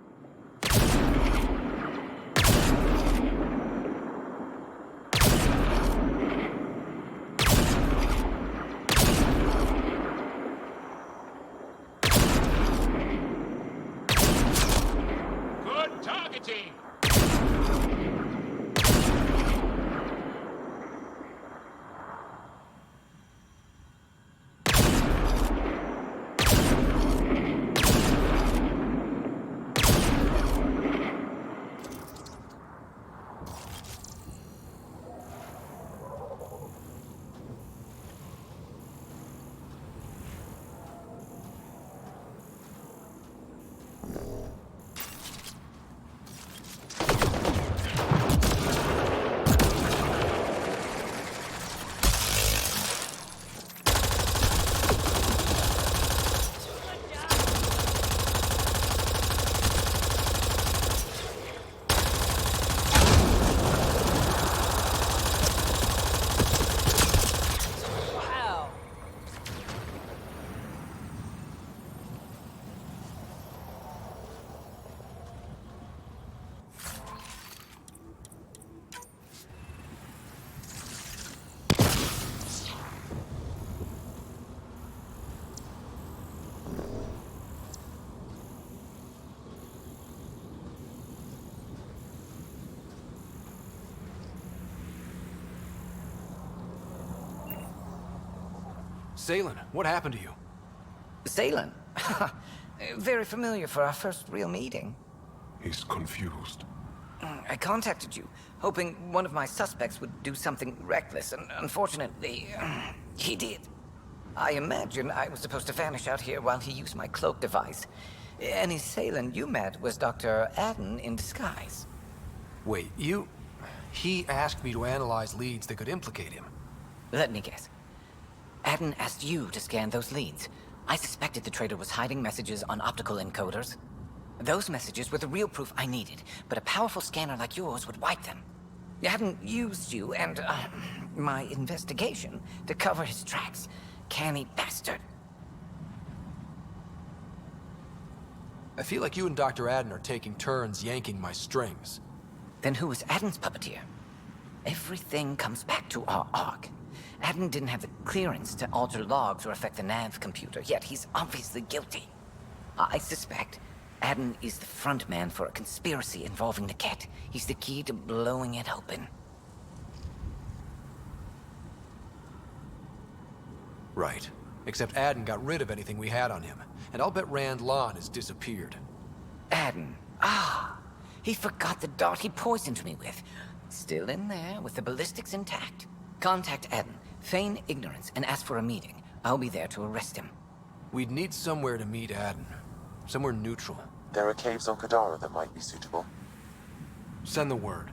Good targeting! Salen, what happened to you? Salen? Very familiar for our first real meeting. He's confused. I contacted you, hoping one of my suspects would do something reckless, and unfortunately, he did. I imagine I was supposed to vanish out here while he used my cloak device. Any Salen you met was Dr. Adden in disguise. Wait, He asked me to analyze leads that could implicate him. Let me guess. Adden asked you to scan those leads. I suspected the traitor was hiding messages on optical encoders. Those messages were the real proof I needed, but a powerful scanner like yours would wipe them. Adden used you and, my investigation to cover his tracks. Canny bastard. I feel like you and Dr. Adden are taking turns yanking my strings. Then who was Adden's puppeteer? Everything comes back to our ARC. Adden didn't have the clearance to alter logs or affect the nav computer, yet he's obviously guilty. I suspect Adden is the front man for a conspiracy involving the Ket. He's the key to blowing it open. Right. Except Adden got rid of anything we had on him, and I'll bet Rand Lon has disappeared. Adden. He forgot the dart he poisoned me with. Still in there, with the ballistics intact. Contact Adden, feign ignorance, and ask for a meeting. I'll be there to arrest him. We'd need somewhere to meet Adden. Somewhere neutral. There are caves on Kadara that might be suitable. Send the word.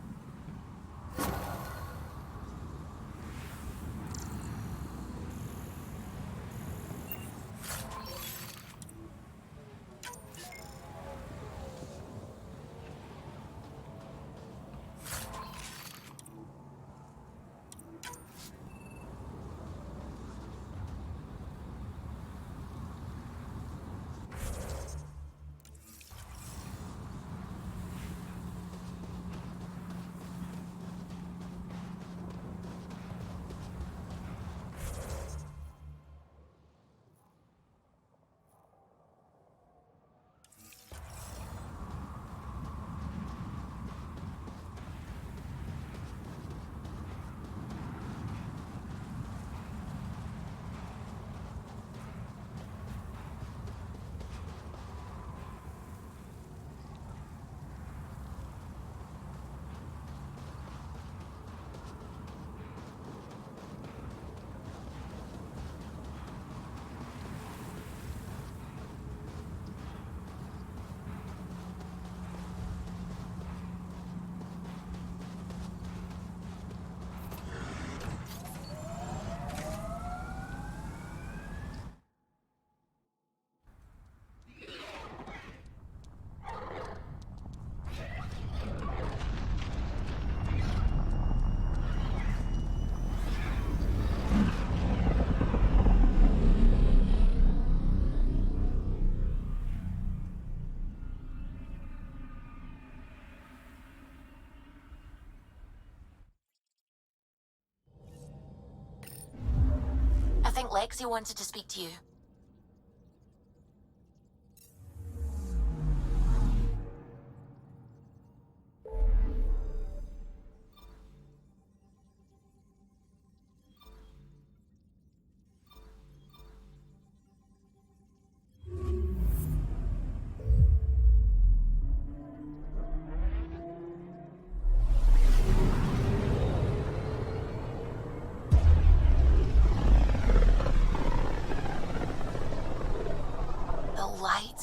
think Lexi wanted to speak to you.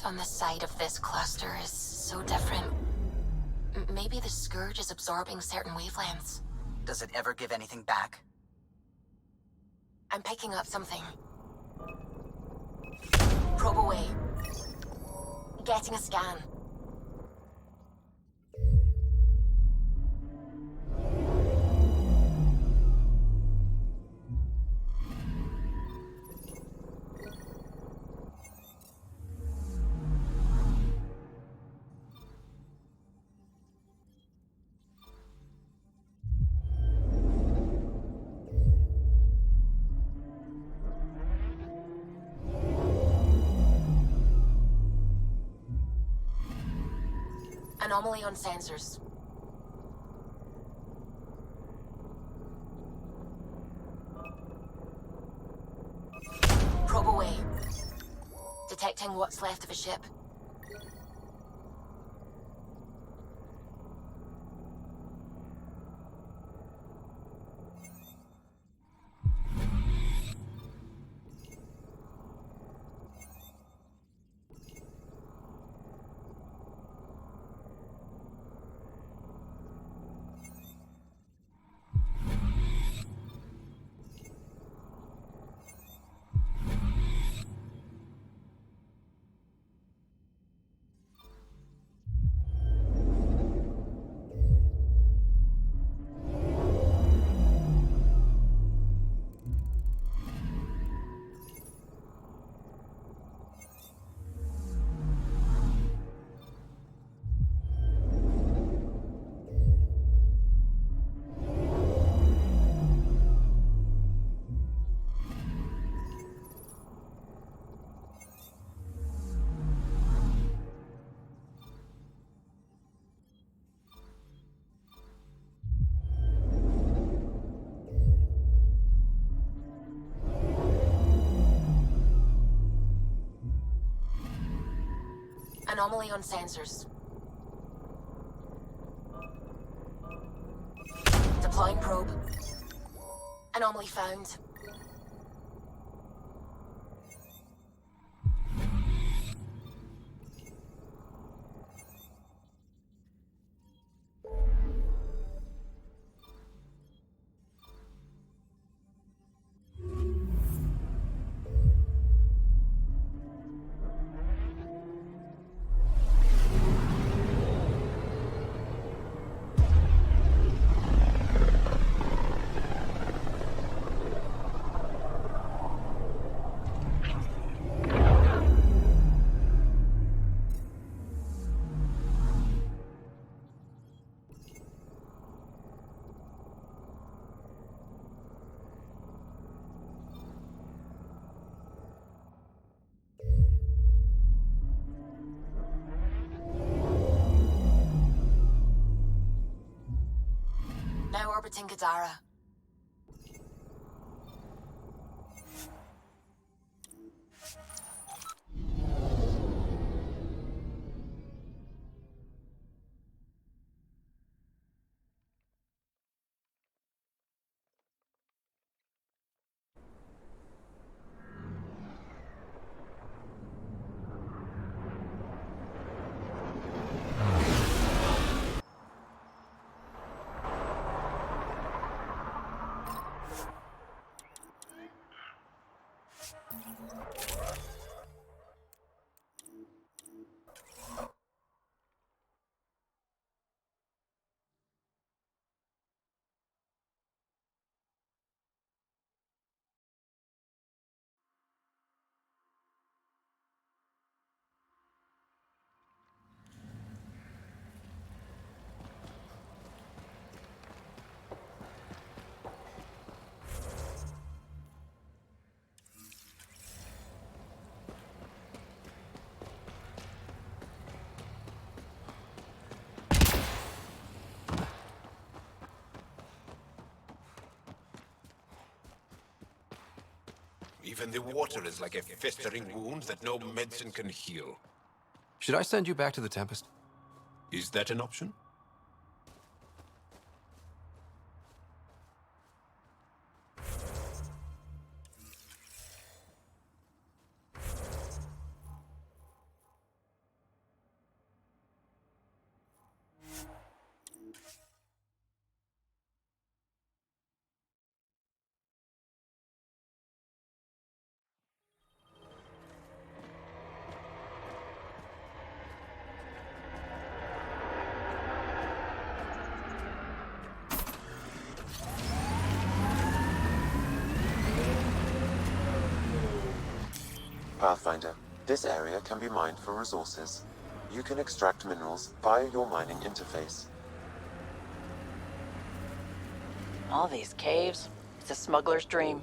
On the side of this cluster is so different. Maybe the Scourge is absorbing certain wavelengths. Does it ever give anything back? I'm picking up something. Probe away. Getting a scan. Anomaly on sensors. Probe away. Detecting what's left of a ship. Anomaly on sensors. Deploying probe. Anomaly found. Now orbiting Kadara. Even the water is like a festering wound that no medicine can heal. Should I send you back to the Tempest? Is that an option? Pathfinder, this area can be mined for resources. You can extract minerals via your mining interface. All these caves, it's a smuggler's dream.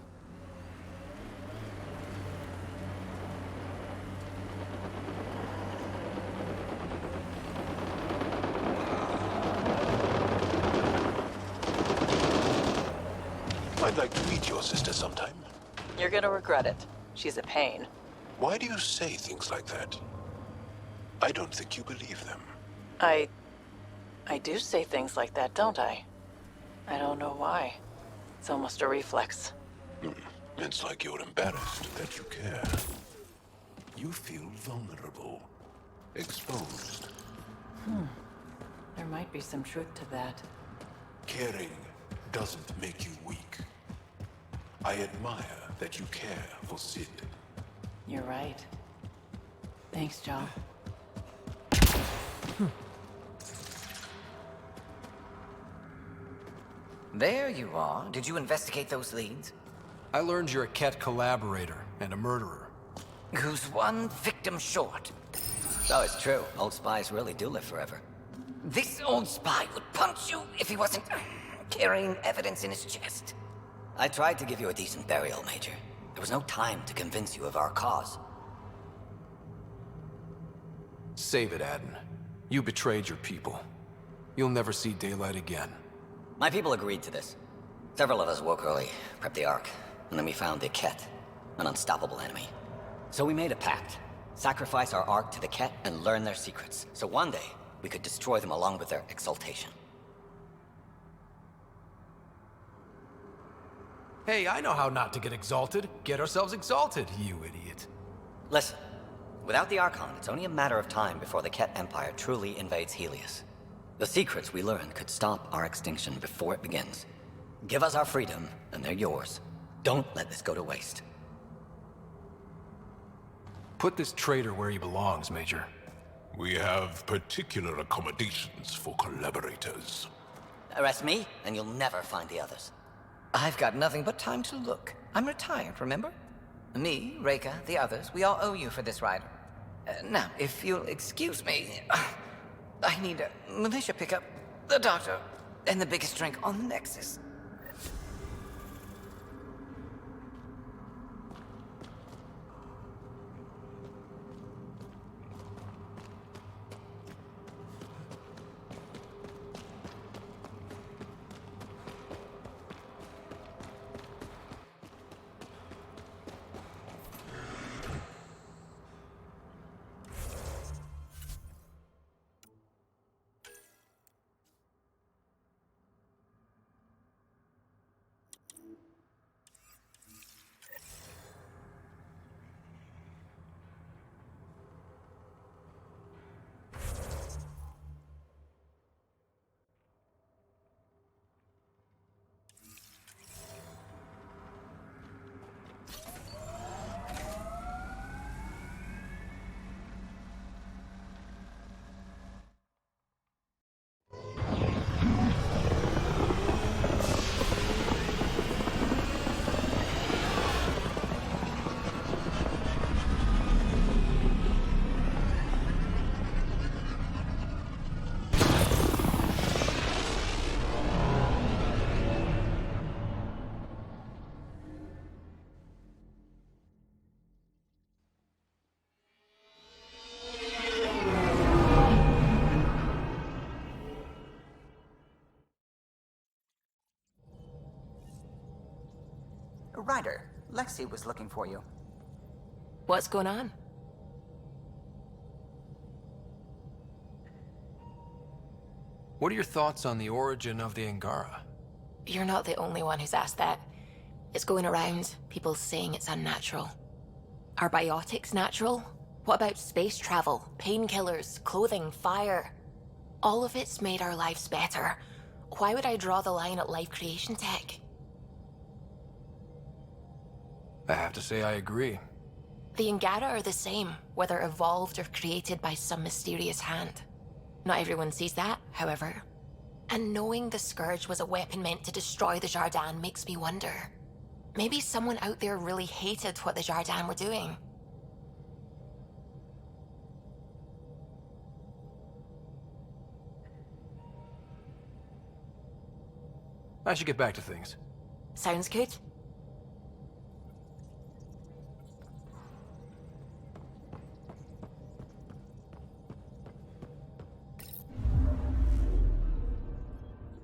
I'd like to meet your sister sometime. You're gonna regret it. She's a pain. Why do you say things like that? I don't think you believe them. I do say things like that, don't I? I don't know why. It's almost a reflex. It's like you're embarrassed that you care. You feel vulnerable, exposed. There might be some truth to that. Caring doesn't make you weak. I admire that you care for Sid. You're right. Thanks, Joel. There you are. Did you investigate those leads? I learned you're a Ket collaborator and a murderer. Who's one victim short? Oh, it's true. Old spies really do live forever. This old spy would punch you if he wasn't carrying evidence in his chest. I tried to give you a decent burial, Major. There was no time to convince you of our cause. Save it, Aden. You betrayed your people. You'll never see daylight again. My people agreed to this. Several of us woke early, prepped the Ark, and then we found the Ket, an unstoppable enemy. So we made a pact. Sacrifice our Ark to the Ket and learn their secrets, so one day we could destroy them along with their exaltation. Hey, I know how not to get exalted. Get ourselves exalted, you idiot. Listen, without the Archon, it's only a matter of time before the Ket Empire truly invades Helios. The secrets we learn could stop our extinction before it begins. Give us our freedom, and they're yours. Don't let this go to waste. Put this traitor where he belongs, Major. We have particular accommodations for collaborators. Arrest me, and you'll never find the others. I've got nothing but time to look. I'm retired, remember? Me, Reika, the others, we all owe you for this ride. Now, if you'll excuse me, I need a militia pickup, the doctor, and the biggest drink on Nexus. Ryder, Lexi was looking for you. What's going on? What are your thoughts on the origin of the Angara? You're not the only one who's asked that. It's going around, people saying it's unnatural. Are biotics natural? What about space travel, painkillers, clothing, fire? All of it's made our lives better. Why would I draw the line at life creation tech? I have to say I agree. The Angara are the same, whether evolved or created by some mysterious hand. Not everyone sees that, however. And knowing the Scourge was a weapon meant to destroy the Jardin makes me wonder. Maybe someone out there really hated what the Jardin were doing. I should get back to things. Sounds good.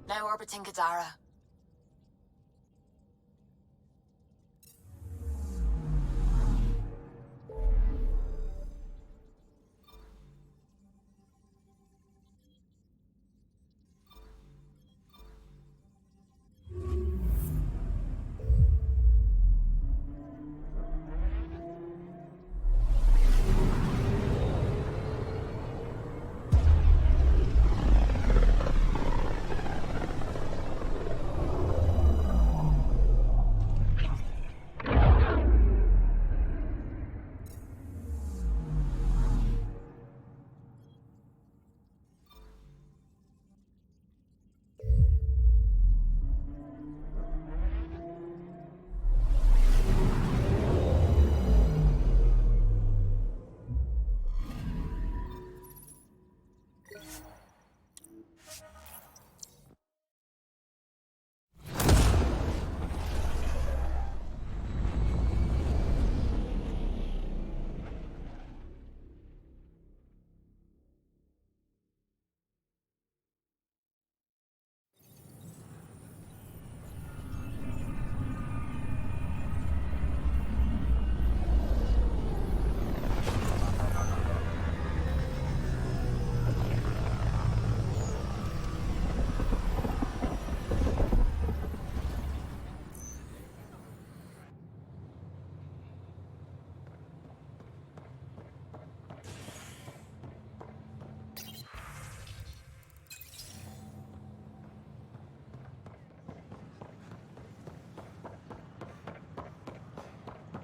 Now orbiting Gadara.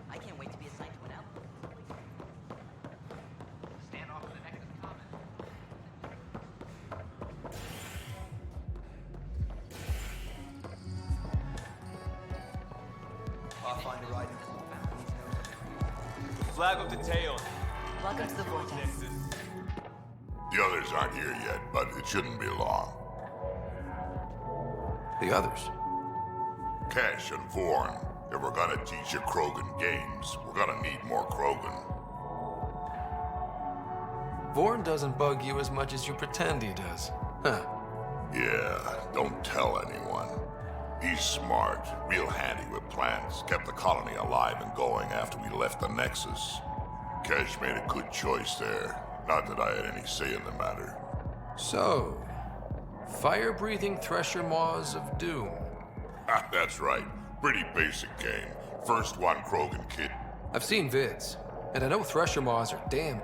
I can't wait to be assigned to an outpost. Stand off the Nexus Common. Pathfinder Ryder. Flag of the Tail. Welcome to the Vortex. The others aren't here yet, but it shouldn't be long. The others? Kesh and Vorn. If we're gonna teach you Krogan games, we're gonna need more Krogan. Vorn doesn't bug you as much as you pretend he does. Huh. Yeah, don't tell anyone. He's smart, real handy with plans, kept the colony alive and going after we left the Nexus. Kesh made a good choice there. Not that I had any say in the matter. So, fire-breathing Thresher Maws of Doom. That's right. Pretty basic game. First one Krogan kid. I've seen vids, and I know Thresher Maws are damn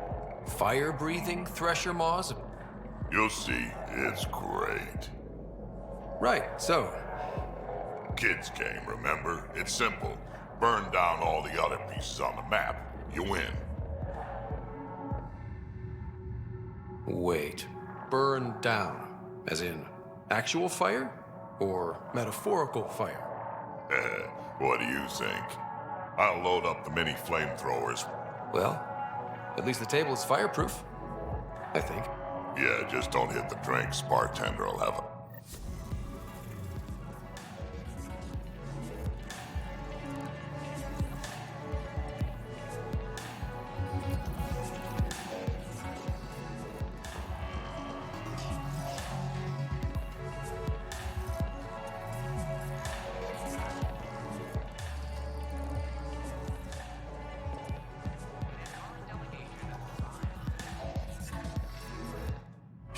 fire-breathing Thresher Maws. You'll see, it's great. Right, so. Kids game, remember? It's simple. Burn down all the other pieces on the map. You win. Wait. Burn down. As in actual fire? Or metaphorical fire? What do you think? I'll load up the mini flamethrowers. Well, at least the table is fireproof. I think. Yeah, just don't hit the drinks. Bartender will have a...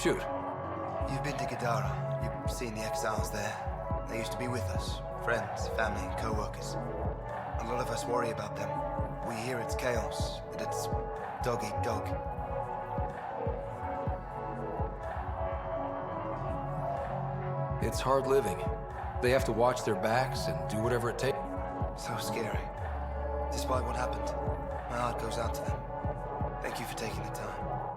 Shoot. You've been to Gadara. You've seen the exiles there. They used to be with us. Friends, family, co-workers. A lot of us worry about them. We hear it's chaos, that it's dog-eat-dog. It's hard living. They have to watch their backs and do whatever it takes. So scary. Despite what happened, my heart goes out to them. Thank you for taking the time.